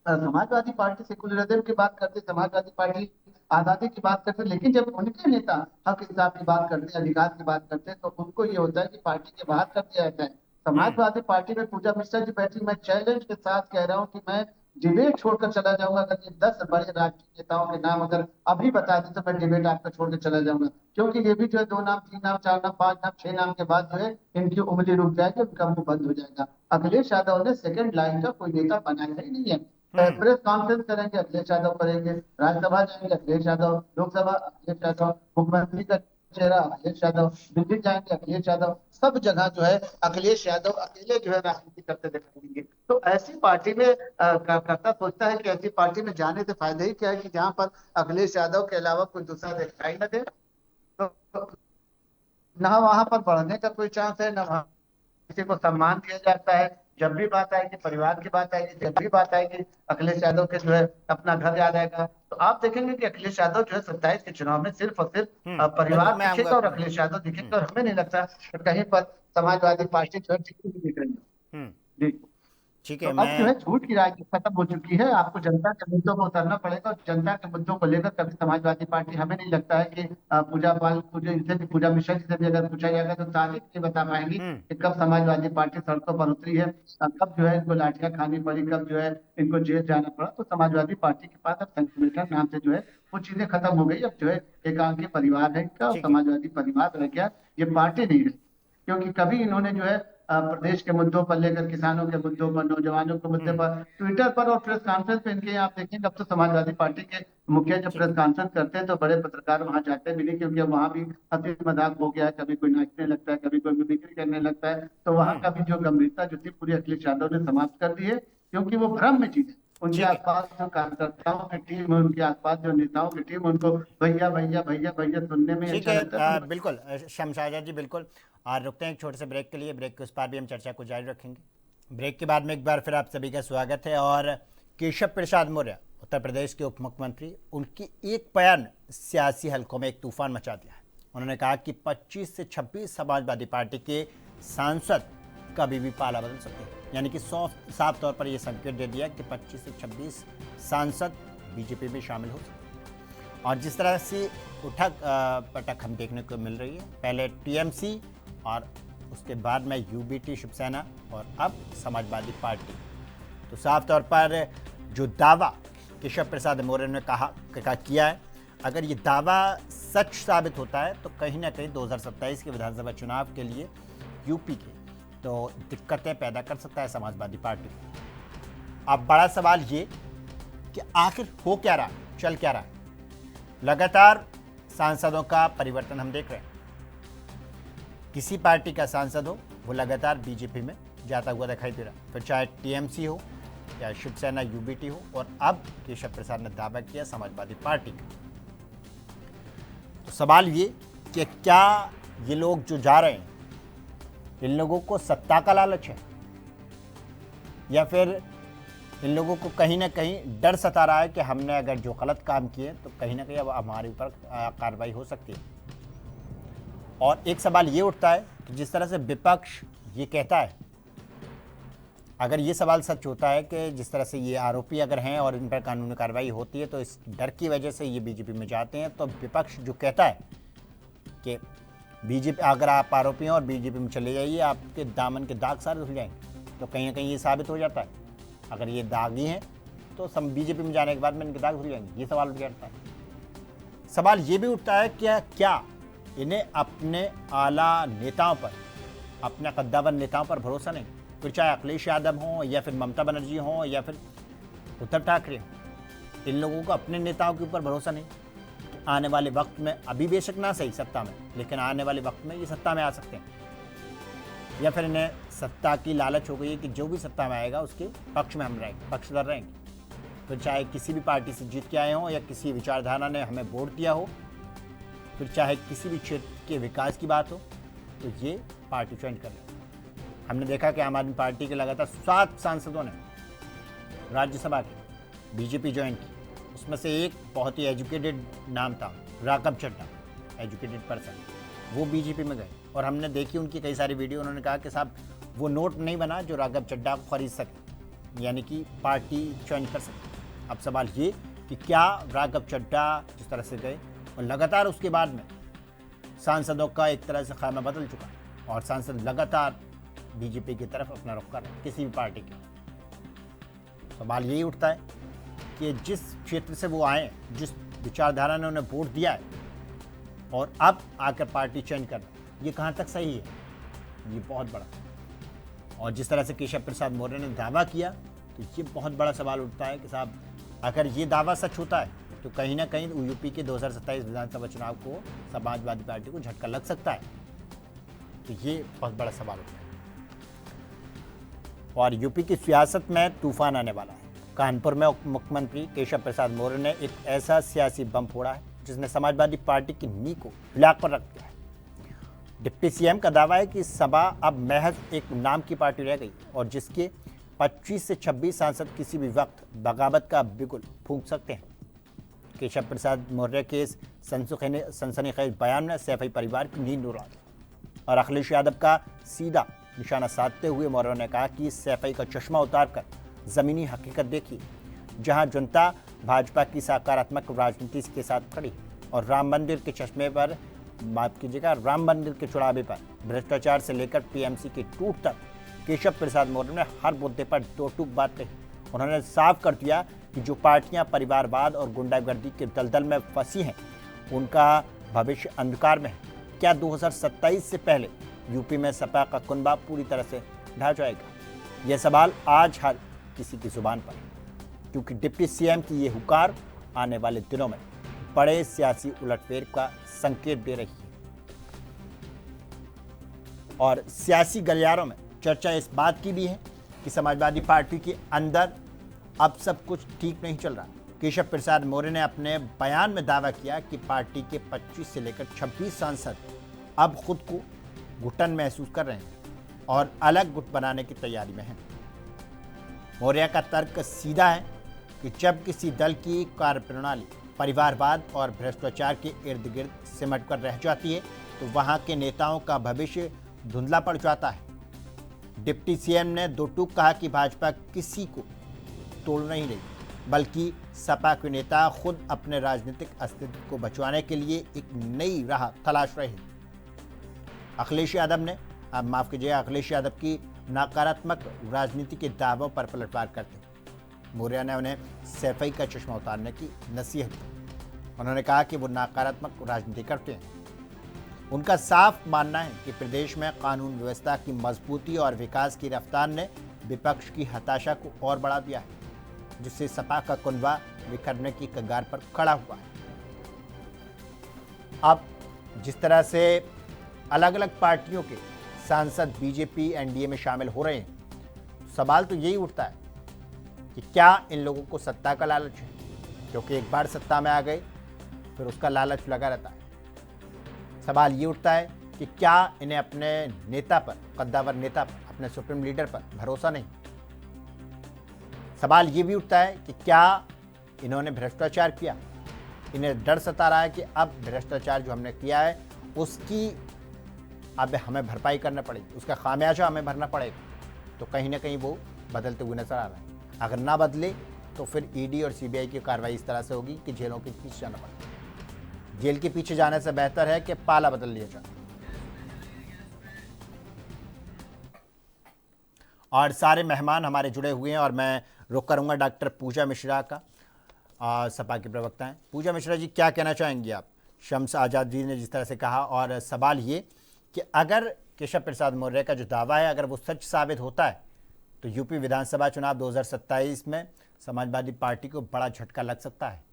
समाजवादी पार्टी सेकुलरिज्म की बात करते, समाजवादी पार्टी आजादी की बात करते, लेकिन जब उनके नेता हक इंसाफ की बात करते, अधिकार की बात करते, तो उनको ये होता है कि पार्टी के बाहर कर दिया जाता है। समाजवादी पार्टी में पूजा मिश्रा जी बैठी, मैं चैलेंज के साथ कह रहा हूँ कि मैं डिबेट छोड़कर चला जाऊंगा। अगर ये 10 बड़े राजनीतिक नेताओं के नाम अगर अभी बता दें तो मैं डिबेट आपका छोड़ के चला जाऊंगा, क्योंकि ये भी जो है 2 नाम, 3 नाम, 4 नाम, 5 नाम, 6 नाम के बाद जो है इनकी उंगली रुक जाएगी, उनका मुंह बंद हो जाएगा। अखिलेश यादव ने सेकंड लाइन का कोई नेता बनाया ही नहीं है। प्रेस कॉन्फ्रेंस करेंगे अखिलेश यादव करेंगे, राज्यसभा जाएंगे अखिलेश यादव, लोकसभा अखिलेश यादव, मुख्यमंत्री का चेहरा अखिलेश यादव, दिल्ली जाएंगे अखिलेश यादव, सब जगह जो है अखिलेश यादव अकेले जो है राजनीति करते दिखाई देंगे। तो ऐसी पार्टी में करता सोचता है कि ऐसी पार्टी में जाने से फायदा ही क्या है कि जहां पर अखिलेश यादव के अलावा कोई दूसरा दिखाई न दे, तो ना वहां पर बढ़ने का कोई चांस है, ना वहां किसी को सम्मान दिया जाता है। जब भी बात आएगी परिवार की बात आएगी, जब भी बात आएगी अखिलेश यादव के जो है अपना घर याद आएगा। तो आप देखेंगे कि अखिलेश यादव जो है 27 के चुनाव में सिर्फ और सिर्फ परिवार दिखेगा और अखिलेश यादव दिखेगा, और हमें नहीं लगता कि कहीं पर समाजवादी पार्टी जो है दिख रही है। जी ठीक तो है, अब जो है मैं झूठ की राजनीति खत्म हो चुकी है, आपको जनता के मुद्दों पर उतरना पड़ेगा, और जनता के मुद्दों को लेकर कभी समाजवादी पार्टी, हमें नहीं लगता है कि पूजा पाल इनसे भी, पूजा मिश्रा जी से भी अगर पूछा जाएगा तो तारीख नहीं बता पाएंगी कि कब समाजवादी पार्टी सड़कों पर उतरी है, कब जो है इनको लाठियां खानी पड़ी, कब जो है इनको जेल जाना पड़ा। तो समाजवादी पार्टी के पास अब संगठन नाम से जो है वो चीजें खत्म हो गई। अब जो है एकांकी परिवार है इनका, समाजवादी परिवार रह गया, ये पार्टी नहीं है। क्योंकि कभी इन्होंने जो है प्रदेश के मुद्दों पर लेकर, किसानों के मुद्दों पर, नौजवानों के मुद्दे पर ट्विटर पर और प्रेस कॉन्फ्रेंस पे इनके आप देखेंगे, अब तो समाजवादी पार्टी के मुखिया जब प्रेस कॉन्फ्रेंस करते हैं तो बड़े पत्रकार वहां जाते भी नहीं, क्योंकि अब वहां भी हंसी मजाक हो गया है, कभी कोई नाचने लगता है, कभी कोई मिमिक्री करने लगता है। तो वहां का भी जो गंभीरता जो थी पूरी अखिलेश यादव ने समाप्त कर दी है, क्योंकि वो भ्रम में चीज है। उनके आसपास जो कार्यकर्ताओं की टीम है, उनके आसपास जो नेताओं की टीम, उनको भैया भैया भैया भैया सुनने में ठीक अच्छा लगता है। है। बिल्कुल शमशादा जी, बिल्कुल। और रुकते हैं एक छोटे से ब्रेक के लिए, ब्रेक के उस पार भी हम चर्चा को जारी रखेंगे। ब्रेक के बाद में एक बार फिर आप सभी का स्वागत है। और केशव प्रसाद मौर्य उत्तर प्रदेश के उप मुख्यमंत्री, उनकी एक बयान सियासी हलकों में एक तूफान मचा दिया है। उन्होंने कहा कि 25 से 26 समाजवादी पार्टी के सांसद कभी भी पाला बदल सकते हैं, यानी कि साफ तौर पर यह संकेत दे दिया कि 25 से 26 सांसद बीजेपी में शामिल हो सकते हैं। और जिस तरह से उठक पटक हम देखने को मिल रही है, पहले टीएमसी और उसके बाद में यूबीटी शिवसेना और अब समाजवादी पार्टी, तो साफ तौर पर जो दावा केशव प्रसाद मौर्य ने किया है, अगर ये दावा सच साबित होता है तो कहीं ना कहीं 2027 के विधानसभा चुनाव के लिए यूपी के तो दिक्कतें पैदा कर सकता है समाजवादी पार्टी। अब बड़ा सवाल ये कि आखिर हो क्या रहा, चल क्या रहा है। लगातार सांसदों का परिवर्तन हम देख रहे हैं। किसी पार्टी का सांसद हो वो लगातार बीजेपी में जाता हुआ दिखाई दे रहा है, फिर चाहे टीएमसी हो या शिवसेना यूबीटी हो, और अब केशव प्रसाद ने दावा किया समाजवादी पार्टी का। तो सवाल ये कि क्या ये लोग जो जा रहे हैं, इन लोगों को सत्ता का लालच है, या फिर इन लोगों को कहीं ना कहीं डर सता रहा है कि हमने अगर जो गलत काम किए तो कहीं ना कहीं अब हमारे ऊपर कार्रवाई हो सकती है। और एक सवाल ये उठता है कि जिस तरह से विपक्ष ये कहता है, अगर ये सवाल सच होता है कि जिस तरह से ये आरोपी अगर हैं और इन पर कानूनी कार्रवाई होती है तो इस डर की वजह से ये बीजेपी में जाते हैं, तो विपक्ष जो कहता है कि बीजेपी, अगर आप आरोपी हैं और बीजेपी में चले जाइए आपके दामन के दाग सारे धुल जाएंगे, तो कहीं ना कहीं ये साबित हो जाता है अगर ये दागी हैं तो बीजेपी में जाने के बाद में इनके दाग धुल जाएंगे। ये सवाल उठ जाता है। सवाल ये भी उठता है कि क्या इन्हें अपने आला नेताओं पर, अपने कद्दावर नेताओं पर भरोसा नहीं, फिर चाहे अखिलेश यादव हों या फिर ममता बनर्जी हों या फिर उद्धव ठाकरे हों, इन लोगों को अपने नेताओं के ऊपर भरोसा नहीं। तो आने वाले वक्त में, अभी बेशक ना सही सत्ता में, लेकिन आने वाले वक्त में ये सत्ता में आ सकते हैं, या फिर इन्हें सत्ता की लालच हो गई है कि जो भी सत्ता में आएगा उसके पक्ष में हम रहेंगे, पक्षधर रहेंगे। फिर चाहे किसी भी पार्टी से जीत के आए हों या किसी विचारधारा ने हमें वोट दिया हो, फिर चाहे किसी भी क्षेत्र के विकास की बात हो, तो ये पार्टी ज्वाइन कर लें। हमने देखा कि आम आदमी पार्टी के लगातार 7 सांसदों ने राज्यसभा के बीजेपी ज्वाइन की। उसमें से एक बहुत ही एजुकेटेड नाम था, राघव चड्ढा, एजुकेटेड पर्सन, वो बीजेपी में गए। और हमने देखी उनकी कई सारी वीडियो, उन्होंने कहा कि साहब वो नोट नहीं बना जो राघव चड्ढा को खरीद सके, यानी कि पार्टी ज्वाइन कर सके। अब सवाल ये कि क्या राघव चड्ढा जिस तरह से गए और लगातार उसके बाद में सांसदों का एक तरह से खाना बदल चुका और सांसद लगातार बीजेपी की तरफ अपना रुख कर रहे हैं, किसी भी पार्टी के। सवाल यही उठता है कि जिस क्षेत्र से वो आए, जिस विचारधारा ने उन्हें वोट दिया है और अब आकर पार्टी चेंज कर रहे हैं, ये कहाँ तक सही है? ये बहुत बड़ा। और जिस तरह से केशव प्रसाद मौर्य ने दावा किया, तो ये बहुत बड़ा सवाल उठता है कि साहब अगर ये दावा सच होता है तो कहीं ना कहीं यूपी के 2027 विधानसभा चुनाव को समाजवादी पार्टी को झटका लग सकता है। तो ये बहुत बड़ा सवाल उठता है। और यूपी की सियासत में तूफान आने वाला है। कानपुर में उप मुख्यमंत्री केशव प्रसाद मौर्य ने एक ऐसा सियासी बम फोड़ा है जिसने समाजवादी पार्टी की नींव को हिला कर रख दिया है। डिप्टी सीएम का दावा है कि सपा अब महज एक नाम की पार्टी रह गई और जिसके 25 से 26 सांसद किसी भी वक्त बगावत का बिगुल फूंक सकते हैं। केशव प्रसाद मौर्य के इस सनसनीखेज बयान ने सैफई परिवार की नींद उड़ा दी और अखिलेश यादव का सीधा निशाना साधते हुए मौर्य ने कहा कि सैफई का चश्मा उतारकर ज़मीनी हकीकत देखिए, जहां जनता भाजपा की सकारात्मक राजनीति के साथ खड़ी और राम मंदिर के चश्मे पर, माफ कीजिएगा, राम मंदिर के चौराहे पर भ्रष्टाचार से लेकर टीएमसी की टूट तक केशव प्रसाद मौर्य ने हर मुद्दे पर दो टूक बात कही। उन्होंने साफ कर दिया कि जो पार्टियां परिवारवाद और गुंडागर्दी के दलदल में फंसी हैं, उनका भविष्य अंधकार में है। क्या 2027 से पहले यूपी में सपा का कुनबा पूरी तरह से ढह जाएगा? यह सवाल आज हर किसी की जुबान पर है, क्योंकि डिप्टी सीएम की ये हुकार आने वाले दिनों में बड़े सियासी उलटफेर का संकेत दे रही है। और सियासी गलियारों में चर्चा इस बात की भी है कि समाजवादी पार्टी के अंदर अब सब कुछ ठीक नहीं चल रहा। केशव प्रसाद मौर्य ने अपने बयान में दावा किया कि पार्टी के 25 से लेकर 26 सांसद अब खुद को घुटन महसूस कर रहे हैं और अलग गुट बनाने की तैयारी में हैं। मौर्य का तर्क सीधा है कि जब किसी दल की कार्यप्रणाली परिवारवाद और भ्रष्टाचार के इर्द गिर्द सिमट कर रह जाती है तो वहां के नेताओं का भविष्य धुंधला पड़ जाता है। डिप्टी सीएम ने दो टूक कहा कि भाजपा किसी को तोड़ नहीं रही, बल्कि सपा के नेता खुद अपने राजनीतिक अस्तित्व को बचवाने के लिए एक नई राह तलाश रहे हैं। अखिलेश यादव ने, अब माफ कीजिएगा, अखिलेश यादव की नकारात्मक राजनीति के दावों पर पलटवार करते मौर्य ने उन्हें सैफई का चश्मा उतारने की नसीहत दी। उन्होंने कहा कि वो नकारात्मक राजनीति करते हैं। उनका साफ मानना है कि प्रदेश में कानून व्यवस्था की मजबूती और विकास की रफ्तार ने विपक्ष की हताशा को और बढ़ा दिया है, जिससे सपा का कुनबा बिखरने की कगार पर खड़ा हुआ है। अब जिस तरह से अलग अलग पार्टियों के सांसद बीजेपी एनडीए में शामिल हो रहे हैं, सवाल तो यही उठता है कि क्या इन लोगों को सत्ता का लालच है? क्योंकि एक बार सत्ता में आ गए फिर उसका लालच लगा रहता है। सवाल ये उठता है कि क्या इन्हें अपने नेता पर, कद्दावर नेता पर, अपने सुप्रीम लीडर पर भरोसा नहीं? सवाल ये भी उठता है कि क्या इन्होंने भ्रष्टाचार किया? इन्हें डर सता रहा है कि अब भ्रष्टाचार जो हमने किया है उसकी अब हमें भरपाई करना पड़ेगी, उसका खामियाजा हमें भरना पड़ेगा। तो कहीं ना कहीं वो बदलते हुए नजर आ रहा है। अगर ना बदले तो फिर ईडी और सीबीआई की कार्रवाई इस तरह से होगी कि जेलों के पीछे जाना पड़ेगा। जेल के पीछे जाने से बेहतर है कि पाला बदल लिया जाए। और सारे मेहमान हमारे जुड़े हुए हैं और मैं रुख करूंगा डॉक्टर पूजा मिश्रा का, सपा के प्रवक्ता हैं। पूजा मिश्रा जी, क्या कहना चाहेंगे आप? शम्स आज़ाद जी ने जिस तरह से कहा, और सवाल ये कि अगर केशव प्रसाद मौर्य का जो दावा है अगर वो सच साबित होता है तो यूपी विधानसभा चुनाव 2027 में समाजवादी पार्टी को बड़ा झटका लग सकता है।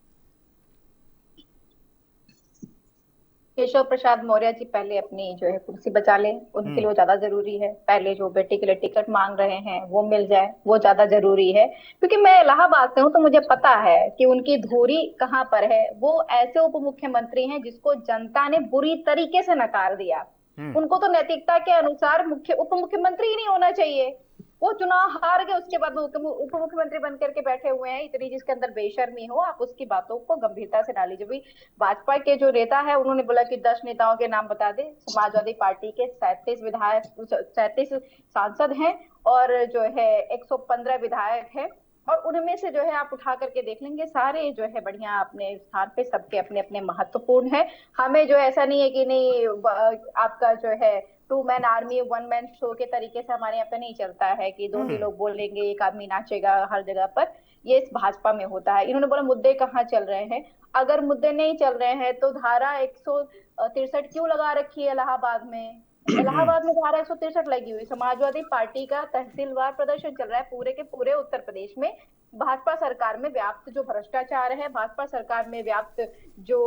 केशव प्रसाद मौर्य जी पहले अपनी जो है कुर्सी बचा लें, उनके लिए वो ज्यादा जरूरी है। पहले जो बेटी के लिए टिकट मांग रहे हैं वो मिल जाए, वो ज्यादा जरूरी है। क्योंकि मैं इलाहाबाद से हूँ तो मुझे पता है कि उनकी धुरी कहाँ पर है। वो ऐसे उप मुख्यमंत्री हैं जिसको जनता ने बुरी तरीके से नकार दिया। उनको तो नैतिकता के अनुसार उप मुख्यमंत्री ही नहीं होना चाहिए। वो चुनाव हार गए, उसके बाद उप मुख्यमंत्री बन करके बैठे हुए हैं। इतनी जिसके अंदर बेशर्मी हो, आप उसकी बातों को गंभीरता से ना लीजिए। भाई भाजपा के जो नेता है उन्होंने बोला कि 10 नेताओं के नाम बता दे। समाजवादी पार्टी के 37 सांसद हैं और जो है 115 विधायक है। और उनमें से जो है आप उठा करके देख लेंगे, सारे जो है बढ़िया अपने स्थान पे, सबके अपने अपने महत्वपूर्ण है। हमें जो ऐसा नहीं है कि नहीं आपका जो है 2 मैन आर्मी 1 मैन शो के तरीके से हमारे यहाँ पे नहीं चलता है कि 2 ही लोग बोलेंगे, एक आदमी नाचेगा हर जगह पर। ये इस भाजपा में होता है। इन्होंने बोला मुद्दे कहाँ चल रहे हैं। अगर मुद्दे नहीं चल रहे हैं तो धारा 163 क्यों लगा रखी है इलाहाबाद में? इलाहाबाद में धारा 163 लगी हुई। समाजवादी पार्टी का तहसीलवार प्रदर्शन चल रहा है पूरे के पूरे उत्तर प्रदेश में। भाजपा सरकार में व्याप्त जो भ्रष्टाचार है, भाजपा सरकार में व्याप्त जो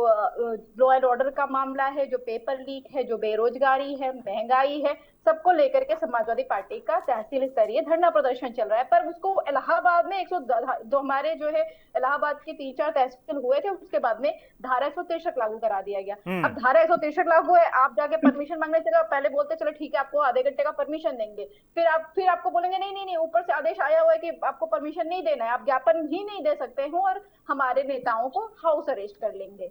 लॉ एंड ऑर्डर का मामला है, जो पेपर लीक है, जो बेरोजगारी है, महंगाई है, सबको लेकर के समाजवादी पार्टी का तहसील स्तरीय धरना प्रदर्शन चल रहा है। पर उसको इलाहाबाद में 102 हमारे जो है इलाहाबाद के 3-4 तहसील हुए थे, उसके बाद में धारा 163 लागू करा दिया गया। अब धारा 163 लागू है, आप जाके परमिशन मांगने चले, पहले बोलते चलो ठीक है आपको आधे घंटे का परमिशन देंगे, फिर आपको बोलेंगे नहीं ऊपर से आदेश आया हुआ है कि आपको परमिशन नहीं देना है, आप ज्ञापन ही नहीं दे सकते हो और हमारे नेताओं को हाउस अरेस्ट कर लेंगे।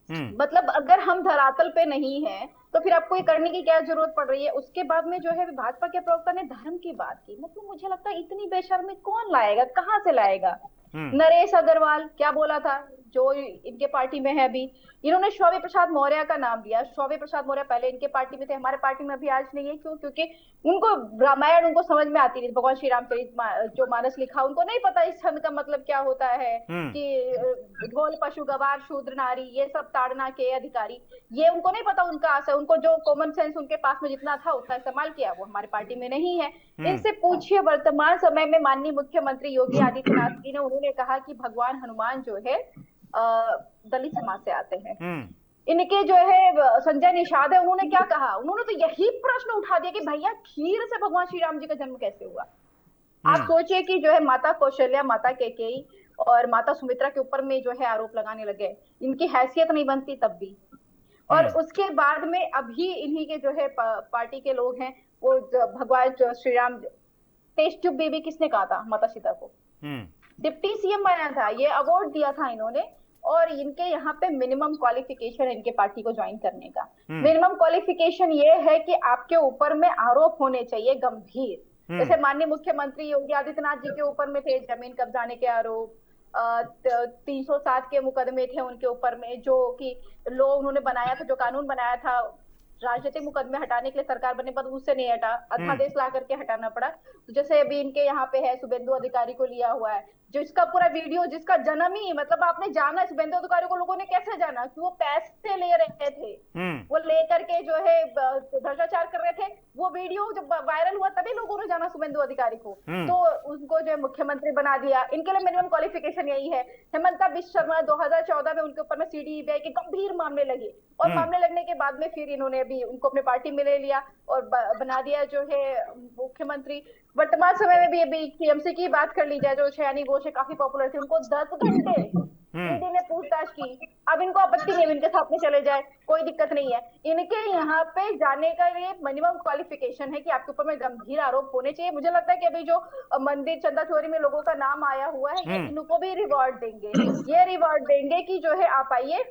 मतलब अगर हम धरातल पे नहीं है तो फिर आपको ये करने की क्या जरूरत पड़ रही है? उसके बाद में जो है भाजपा के प्रवक्ता ने धर्म की बात की। मतलब मुझे लगता है इतनी बेशर्मी कौन लाएगा, कहाँ से लाएगा? नरेश अग्रवाल क्या बोला था, जो इनके पार्टी में है अभी, इन्होंने शौर्य प्रसाद मौर्य का नाम लिया। शौर्य प्रसाद मौर्य पहले इनके पार्टी में थे, हमारे पार्टी में अभी आज नहीं है। क्यों? क्योंकि उनको रामायण उनको समझ में आती नहीं। भगवान श्री रामचरित जो मानस लिखा उनको नहीं पता इस छंद का मतलब क्या होता है कि ढोल पशु गवार शूद्र नारी ये सब ताड़ना के अधिकारी, ये उनको नहीं पता। उनका आशा, उनको जो कॉमन सेंस उनके पास में जितना था उतना इस्तेमाल किया, वो हमारी पार्टी में नहीं है। इनसे पूछिए वर्तमान समय में माननीय मुख्यमंत्री योगी आदित्यनाथ जी ने, उन्होंने कहा कि भगवान हनुमान जो है दलित समाज से आते हैं। इनके जो है संजय निषाद है, उन्होंने क्या कहा? उन्होंने तो यही प्रश्न उठा दिया कि भैया खीर से भगवान श्री राम जी का जन्म कैसे हुआ? आप सोचिए कि जो है माता कौशल्या, माता कैकेयी और माता सुमित्रा के ऊपर में जो है आरोप लगाने लगे, इनकी हैसियत नहीं बनती तब भी। और उसके बाद में अभी इन्हीं के जो है पार्टी के लोग हैं, वो भगवान Shri Ram test tube baby किसने कहा था? माता सीता को डिप्टी सीएम बनाया था, ये अवार्ड दिया था इन्होंने। और इनके यहाँ पे मिनिमम क्वालिफिकेशन इनके पार्टी को ज्वाइन करने का मिनिमम क्वालिफिकेशन ये है कि आपके ऊपर में आरोप होने चाहिए गंभीर। जैसे माननीय मुख्यमंत्री योगी आदित्यनाथ जी के ऊपर में थे जमीन कब्जाने के आरोप, 307 के मुकदमे थे उनके ऊपर में, जो कि लॉ उन्होंने बनाया था, जो कानून बनाया था राजनीतिक मुकदमे हटाने के लिए सरकार बनने पर, उससे नहीं हटा, अध्यादेश ला करके हटाना पड़ा। तो जैसे अभी इनके यहाँ पे है शुभेंदु अधिकारी को लिया हुआ है, जिसका पूरा वीडियो, जिसका जन्म ही, मतलब आपने जाना शुभेंदु अधिकारी को लोगों ने कैसे जाना कि वो पैसे ले रहे थे, वो लेकर के जो है भ्रष्टाचार कर रहे थे। वो वीडियो जब वायरल हुआ तभी लोगों ने जाना शुभेंदु अधिकारी को, तो उनको जो है मुख्यमंत्री बना दिया। इनके लिए मिनिमम क्वालिफिकेशन यही है। हेमंता बिश्व शर्मा 2014 में उनके ऊपर में सीडीबीआई के गंभीर मामले लगे, और मामले लगने के बाद में फिर इन्होंने अभी उनको अपने पार्टी में ले लिया और बना दिया जो है मुख्यमंत्री। वर्तमान समय में भी अभी टीएमसी की बात कर ली जाए, जो शयानी घोष काफी पॉपुलर थी, उनको 10 घंटे ईडी ने पूछताछ की। अब इनको आपत्ति नहीं है, इनके साथ में चले जाए, कोई दिक्कत नहीं है। इनके यहाँ पे जाने का लिए मिनिमम क्वालिफिकेशन है कि आपके ऊपर में गंभीर आरोप होने चाहिए। मुझे लगता है कि अभी जो मंदिर चंदा चोरी में लोगों का नाम आया हुआ है, ये इनको भी रिवॉर्ड देंगे। ये रिवॉर्ड देंगे कि जो है आप आइए,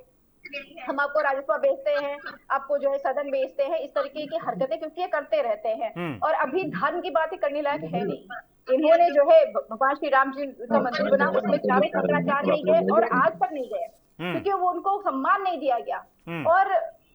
हम आपको राजस्व बेचते हैं, आपको जो है सदन बेचते हैं, इस तरीके की हरकतें क्योंकि ये करते रहते हैं। और अभी धर्म की बात ही करने लायक है नहीं। इन्होंने जो है भगवान श्री राम जी का मंदिर बना, उसमें चारों शंकराचार्य नहीं गए और आज तक नहीं गए, क्योंकि वो उनको सम्मान नहीं दिया गया। और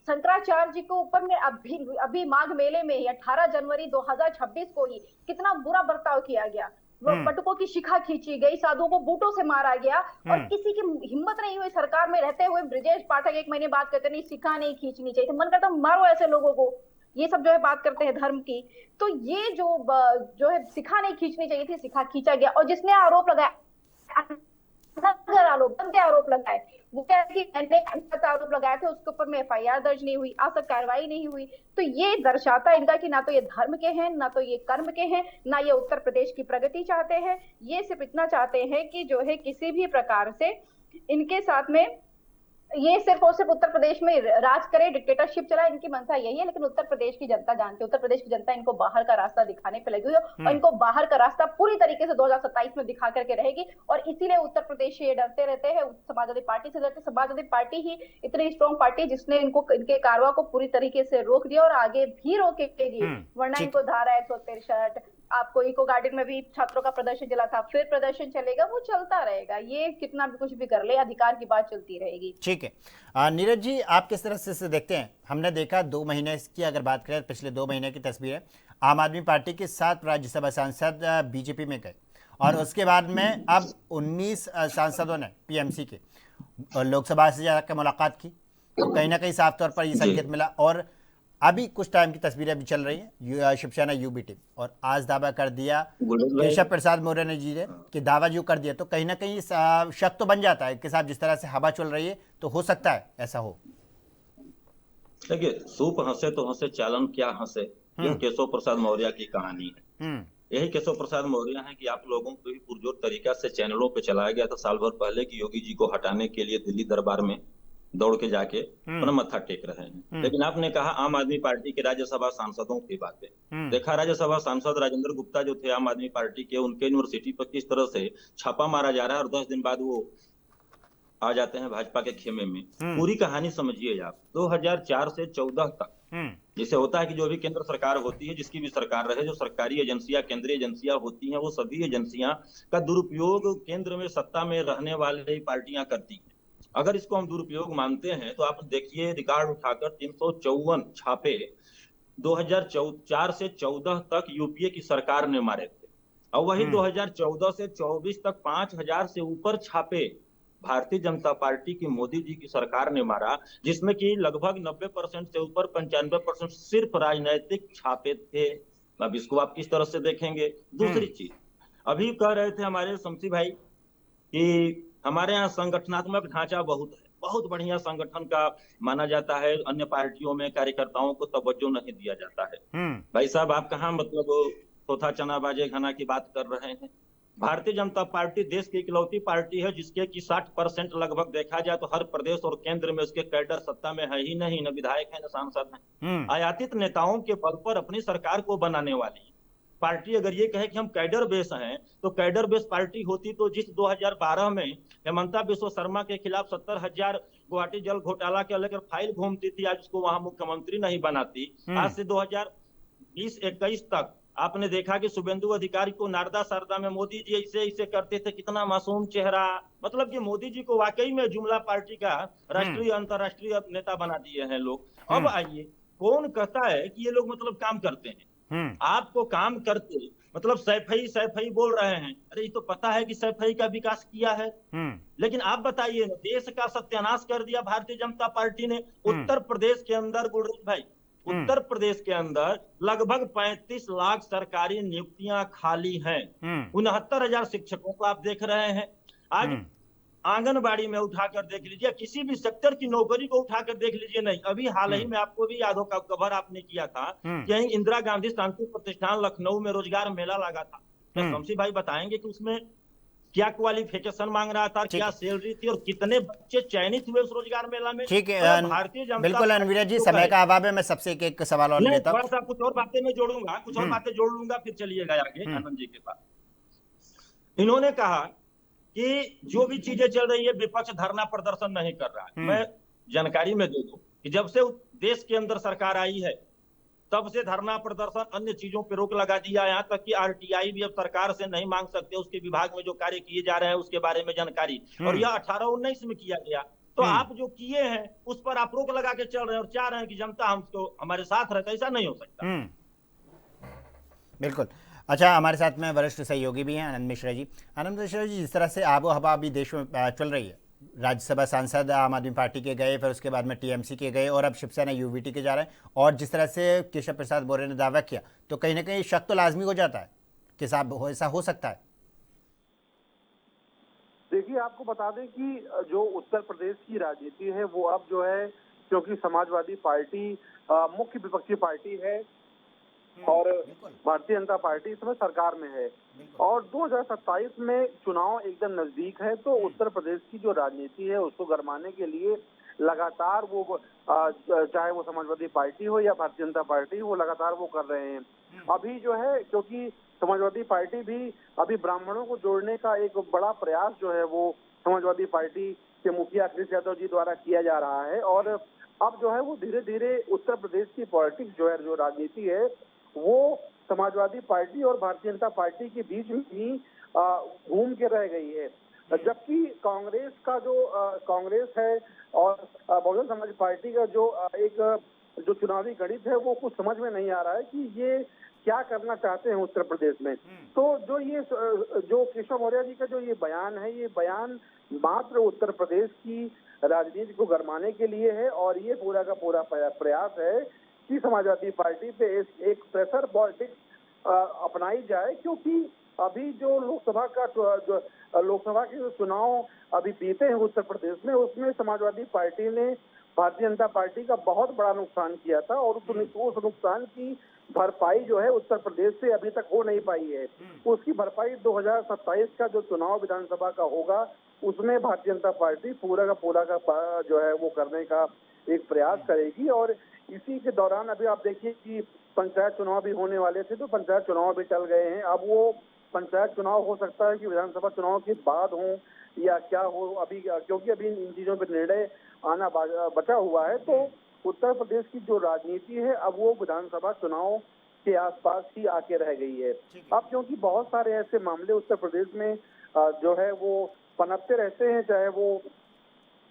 शंकराचार्य जी को ऊपर में अभी माघ मेले में ही 18 जनवरी 2026 को ही कितना बुरा बर्ताव किया गया। पटुकों की शिखा खींची गई, साधुओं को बूटों से मारा गया, और किसी की हिम्मत नहीं हुई सरकार में रहते हुए। ब्रिजेश पाठक एक महीने बात करते नहीं, शिखा नहीं खींचनी चाहिए, मन करता मारो ऐसे लोगों को। ये सब जो है बात करते हैं धर्म की, तो ये जो है शिखा नहीं खींचनी चाहिए थी, शिखा खींचा गया। और जिसने आरोप लगाया अगर आरोप गंदे आरोप लगाए, वो कह रहे कि मैंने गलत आरोप लगाए थे, उसके ऊपर में एफआईआर दर्ज नहीं हुई, आज तक कार्रवाई नहीं हुई। तो ये दर्शाता इनका कि ना तो ये धर्म के हैं, ना तो ये कर्म के हैं, ना ये उत्तर प्रदेश की प्रगति चाहते हैं। ये सिर्फ इतना चाहते हैं कि जो है किसी भी प्रकार से इनके साथ में ये सिर्फ और सिर्फ उत्तर प्रदेश में राज करे, डिक्टेटरशिप चलाए, इनकी मंशा यही है। लेकिन उत्तर प्रदेश की जनता जानती है, उत्तर प्रदेश की जनता इनको बाहर का रास्ता दिखाने पे लगी हुई है, और इनको बाहर का रास्ता पूरी तरीके से 2027 में दिखा करके रहेगी। और इसीलिए उत्तर प्रदेश से ये डरते रहते हैं, समाजवादी पार्टी से डरते। समाजवादी पार्टी ही इतनी स्ट्रॉन्ग पार्टी जिसने इनको इनके कारवा को पूरी तरीके से रोक दिया और आगे भी रोकेगी, वरना इनको धारा 163, आपको इको गार्डन में भी छात्रों का प्रदर्शन चला था, फिर प्रदर्शन चलेगा, वो चलता रहेगा। ये कितना भी कुछ भी कर ले, अधिकार की बात चलती रहेगी। ठीक है। नीरज जी, आप किस तरह से देखते हैं? हमने देखा 2 महीने की अगर बात करें, पिछले 2 महीने की तस्वीर है, आम आदमी पार्टी के 7 राज्यसभा सांसद बीजेपी में गए, और उसके बाद में अब 19 सांसदों ने पीएमसी के लोकसभा से जाकर मुलाकात की। तो कहीं ना कहीं साफ तौर पर ये संकेत मिला। और अभी कुछ टाइम की तस्वीरें भी चल रही हैं शिवसेना यूबी टीम, और आज दावा कर दिया केशव प्रसाद मौर्य ने जी ने कि दावा जो कर दिया, तो कहीं ना कहीं शक तो बन जाता है कि साहब जिस तरह से हवा चल रही है तो हो सकता है ऐसा हो। देखिए, सूप हंसे तो हंसे, चालन क्या हंसे, यह केशव प्रसाद मौर्य की कहानी है। यही केशव प्रसाद मौर्य है कि आप लोगों को भी पुरजोर तरीका से चैनलों पे चलाया गया था साल भर पहले कि योगी जी को हटाने के लिए दिल्ली दरबार में दौड़ के जाके अपना मत्था टेक रहे हैं। लेकिन आपने कहा आम आदमी पार्टी के राज्यसभा सांसदों की बातें, देखा राज्यसभा सांसद राजेंद्र गुप्ता जो थे आम आदमी पार्टी के, उनके यूनिवर्सिटी पर किस तरह से छापा मारा जा रहा है, और 10 दिन बाद वो आ जाते हैं भाजपा के खेमे में। पूरी कहानी समझिए आप। 2004 से 14 तक जैसे होता है कि जो भी केंद्र सरकार होती है, जिसकी भी सरकार रहे, जो सरकारी एजेंसियां, केंद्रीय एजेंसियां होती हैं, वो सभी एजेंसियां का दुरुपयोग केंद्र में सत्ता में रहने वाले पार्टियां करती हैं। अगर इसको हम दुरुपयोग मानते हैं तो आप देखिए रिकॉर्ड उठाकर 354 छापे 2004 से 14 तक यूपीए की सरकार ने मारे थे, और वही 2014 से 24 तक 5000 से ऊपर छापे भारतीय जनता पार्टी की मोदी जी की सरकार ने मारा, जिसमें कि लगभग 90% से ऊपर 95% सिर्फ राजनीतिक छापे थे। अब इसको आप किस तरह से देखेंगे? दूसरी चीज, अभी कह रहे थे हमारे शमसी भाई कि हमारे यहाँ संगठनात्मक ढांचा बहुत है, बहुत बढ़िया संगठन का माना जाता है, अन्य पार्टियों में कार्यकर्ताओं को तवज्जो नहीं दिया जाता है। भाई साहब, आप कहाँ मतलब चौथा चना बाजे खाना की बात कर रहे हैं? भारतीय जनता पार्टी देश की इकलौती पार्टी है जिसके कि 60% लगभग देखा जाए तो हर प्रदेश और केंद्र में उसके कैडर सत्ता में है ही नहीं, न विधायक है न सांसद है। आयातित नेताओं के बल पर अपनी सरकार को बनाने वाली पार्टी अगर ये कहे कि हम कैडर बेस हैं, तो कैडर बेस पार्टी होती तो जिस 2012 में हेमंता बिश्व शर्मा के खिलाफ 70,000 गुवाहाटी जल घोटाला के लेकर फाइल घूमती थी, आज उसको वहां मुख्यमंत्री नहीं बनाती। आज से 2020-21 तक आपने देखा कि शुभेंदु अधिकारी को नारदा शारदा में मोदी जी ऐसे करते थे, कितना मासूम चेहरा। मतलब कि मोदी जी को वाकई में जुमला पार्टी का राष्ट्रीय अंतरराष्ट्रीय नेता बना दिए हैं लोग। अब आइए, कौन कहता है कि ये लोग मतलब काम करते हैं? आपको काम करते मतलब सैफई बोल रहे हैं, अरे ये तो पता है कि सैफई का विकास किया है, लेकिन आप बताइए ना, देश का सत्यानाश कर दिया भारतीय जनता पार्टी ने। उत्तर प्रदेश के अंदर गुलरेज भाई, उत्तर प्रदेश के अंदर लगभग 35 लाख सरकारी नियुक्तियां खाली हैं। 69,000 शिक्षकों को आप देख रहे हैं। आज आंगनबाड़ी में उठाकर देख लीजिए, किसी भी सेक्टर की नौकरी को उठाकर देख लीजिए। नहीं, अभी हाल ही में आपको भी याद हो, कवर आपने किया था कि इंदिरा गांधी शांति प्रतिष्ठान लखनऊ में रोजगार मेला लगा था। क्या शमसी भाई बताएंगे कि उसमें क्या क्वालिफिकेशन मांग रहा था, क्या सैलरी थी, और कितने बच्चे चयनित हुए उस रोजगार मेला में? ठीक है, भारतीय जनता बिल्कुल अनवीर जी, समय का अभाव है, मैं सबसे एक सवाल और लेता हूं। थोड़ा सा कुछ और बातें मैं जोड़ूंगा, कुछ और बातें जोड़ लूंगा, फिर चलिएगा आगे आनंद जी के पास। इन्होंने कहा कि जो भी चीजें चल रही है, विपक्ष धरना प्रदर्शन नहीं कर रहा है। मैं जानकारी में दे दूं कि जब से देश के अंदर सरकार आई है, तब से धरना प्रदर्शन अन्य चीजों पे रोक लगा दिया। यहाँ तक कि आरटीआई भी अब सरकार से नहीं मांग सकते, उसके विभाग में जो कार्य किए जा रहे हैं उसके बारे में जानकारी, और यह 18-19 में किया गया। तो आप जो किए हैं उस पर आप रोक लगा के चल रहे हैं और चाह रहे हैं कि जनता हमको हमारे साथ रहे। ऐसा नहीं हो सकता। बिल्कुल। अच्छा, हमारे साथ में वरिष्ठ सहयोगी भी हैं आनंद मिश्रा जी। आनंद मिश्रा जी, जिस तरह से आबो हवा अभी देश में चल रही है, राज्यसभा सांसद आम आदमी पार्टी के गए, फिर उसके बाद में टीएमसी के गए, और अब शिवसेना यूवीटी के जा रहे हैं, और जिस तरह से केशव प्रसाद मौर्य ने दावा किया, तो कहीं ना कहीं शक तो लाजमी हो जाता है कि साहब ऐसा हो सकता है। देखिए, आपको बता दें कि जो उत्तर प्रदेश की राजनीति है वो अब जो है, क्योंकि समाजवादी पार्टी मुख्य विपक्षी पार्टी है और भारतीय जनता पार्टी इसमें सरकार में है और 2027 में चुनाव एकदम नजदीक है, तो उत्तर प्रदेश की जो राजनीति है उसको गरमाने के लिए लगातार वो चाहे वो समाजवादी पार्टी हो या भारतीय जनता पार्टी हो, लगातार वो कर रहे हैं। अभी जो है, क्योंकि समाजवादी पार्टी भी अभी ब्राह्मणों को जोड़ने का एक बड़ा प्रयास जो है वो समाजवादी पार्टी के मुखिया अखिलेश यादव जी द्वारा किया जा रहा है और अब जो है वो धीरे धीरे उत्तर प्रदेश की पॉलिटिक्स जो है, जो राजनीति है वो समाजवादी पार्टी और भारतीय जनता पार्टी के बीच में ही घूम के रह गई है, जबकि कांग्रेस का जो कांग्रेस है और बहुजन समाज पार्टी का जो चुनावी गणित है वो कुछ समझ में नहीं आ रहा है कि ये क्या करना चाहते हैं उत्तर प्रदेश में। तो जो केशव मौर्य जी का जो ये बयान है, ये बयान मात्र उत्तर प्रदेश की राजनीति को गरमाने के लिए है और ये पूरा का पूरा प्रयास है कि समाजवादी पार्टी पे एक प्रेशर पॉलिटिक्स अपनाई जाए, क्योंकि अभी जो लोकसभा के जो चुनाव अभी बीते हैं उत्तर प्रदेश में, उसमें समाजवादी पार्टी ने भारतीय जनता पार्टी का बहुत बड़ा नुकसान किया था और उस नुकसान की भरपाई जो है उत्तर प्रदेश से अभी तक हो नहीं पाई है। उसकी भरपाई 2027 का जो चुनाव विधानसभा का होगा उसमें भारतीय जनता पार्टी पूरा का जो है वो करने का एक प्रयास करेगी और इसी के दौरान अभी आप देखिए कि पंचायत चुनाव भी होने वाले थे, तो पंचायत चुनाव भी टल गए हैं। अब वो पंचायत चुनाव हो सकता है कि विधानसभा चुनाव के बाद हो या क्या हो, अभी क्योंकि अभी इन चीजों पर निर्णय आना बचा हुआ है। तो उत्तर प्रदेश की जो राजनीति है अब वो विधानसभा चुनाव के आसपास ही आके रह गई है। अब क्योंकि बहुत सारे ऐसे मामले उत्तर प्रदेश में जो है वो पनपते रहते हैं, चाहे वो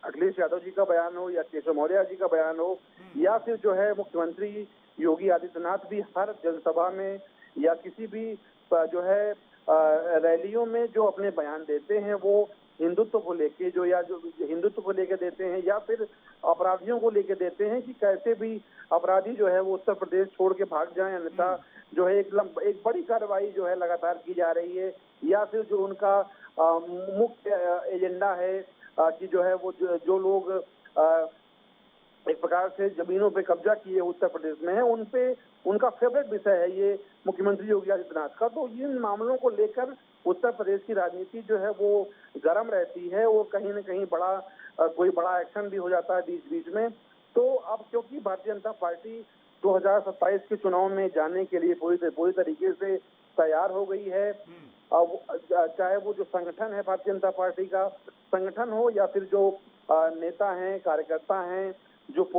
अखिलेश यादव जी का बयान हो या केशव मौर्य जी का बयान हो या फिर जो है मुख्यमंत्री योगी आदित्यनाथ भी हर जनसभा में या किसी भी जो है रैलियों में जो अपने बयान देते हैं वो हिंदुत्व को लेके जो हिंदुत्व को लेके देते हैं या फिर अपराधियों को लेके देते हैं कि कैसे भी अपराधी जो है वो उत्तर प्रदेश छोड़ के भाग जाएं, अन्यथा जो है एक बड़ी कार्रवाई जो है लगातार की जा रही है, या फिर जो उनका मुख्य एजेंडा है कि जो है वो जो लोग एक प्रकार से जमीनों पे कब्जा किए उत्तर प्रदेश में है, उनका फेवरेट विषय है ये मुख्यमंत्री योगी आदित्यनाथ का। तो इन मामलों को लेकर उत्तर प्रदेश की राजनीति जो है वो गर्म रहती है, वो कहीं न कहीं कोई बड़ा एक्शन भी हो जाता है बीच बीच में। तो अब क्योंकि भारतीय जनता पार्टी 2027 के चुनाव में जाने के लिए पूरी तरीके से तैयार हो गई है, अब चाहे वो जो संगठन है भारतीय जनता पार्टी का संगठन हो या फिर जो नेता हैं, कार्यकर्ता हैं, जो हर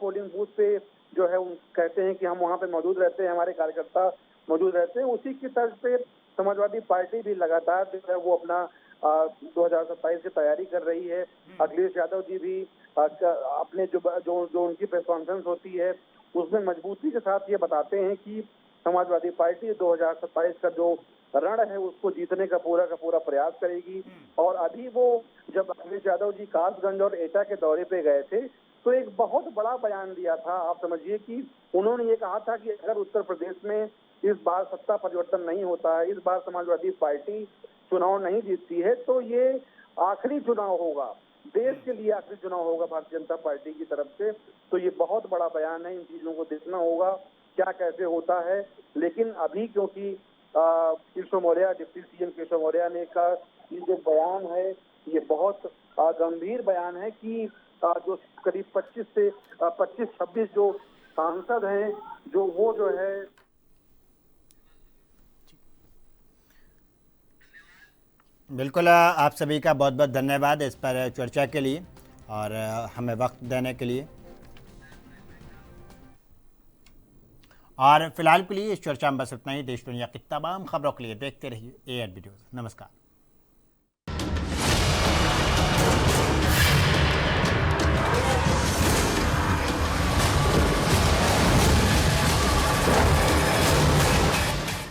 पोलिंग बूथ पे जो है कहते हैं कि हम वहाँ पे मौजूद रहते हैं, हमारे कार्यकर्ता मौजूद रहते हैं, उसी की तर्ज पे समाजवादी पार्टी भी लगातार जो है वो अपना 2027 की तैयारी कर रही है। अखिलेश यादव जी भी अपने जो उनकी प्रेस कॉन्फ्रेंस होती है उसमें मजबूती के साथ ये बताते हैं कि समाजवादी पार्टी 2027 का जो रण है उसको जीतने का पूरा प्रयास करेगी। और अभी वो जब अखिलेश यादव जी कासगंज और एटा के दौरे पे गए थे तो एक बहुत बड़ा बयान दिया था। आप समझिए कि उन्होंने ये कहा था कि अगर उत्तर प्रदेश में इस बार सत्ता परिवर्तन नहीं होता है, इस बार समाजवादी पार्टी चुनाव नहीं जीतती है, तो ये आखिरी चुनाव होगा, देश के लिए आखिरी चुनाव होगा भारतीय जनता पार्टी की तरफ से। तो ये बहुत बड़ा बयान है, इन चीजों को देखना होगा क्या कैसे होता है। लेकिन अभी क्योंकि केशव मौर्य, डिप्टी सीएम केशव मौर्य ने का ये जो बयान है ये बहुत गंभीर बयान है कि जो करीब 25-26 जो सांसद हैं जो वो जो है बिल्कुल। आप सभी का बहुत बहुत धन्यवाद इस पर चर्चा के लिए और हमें वक्त देने के लिए। और फिलहाल के लिए इस चर्चा में बस इतना ही। देश दुनिया की तमाम खबरों के लिए देखते रहिए ANB न्यूज़। नमस्कार।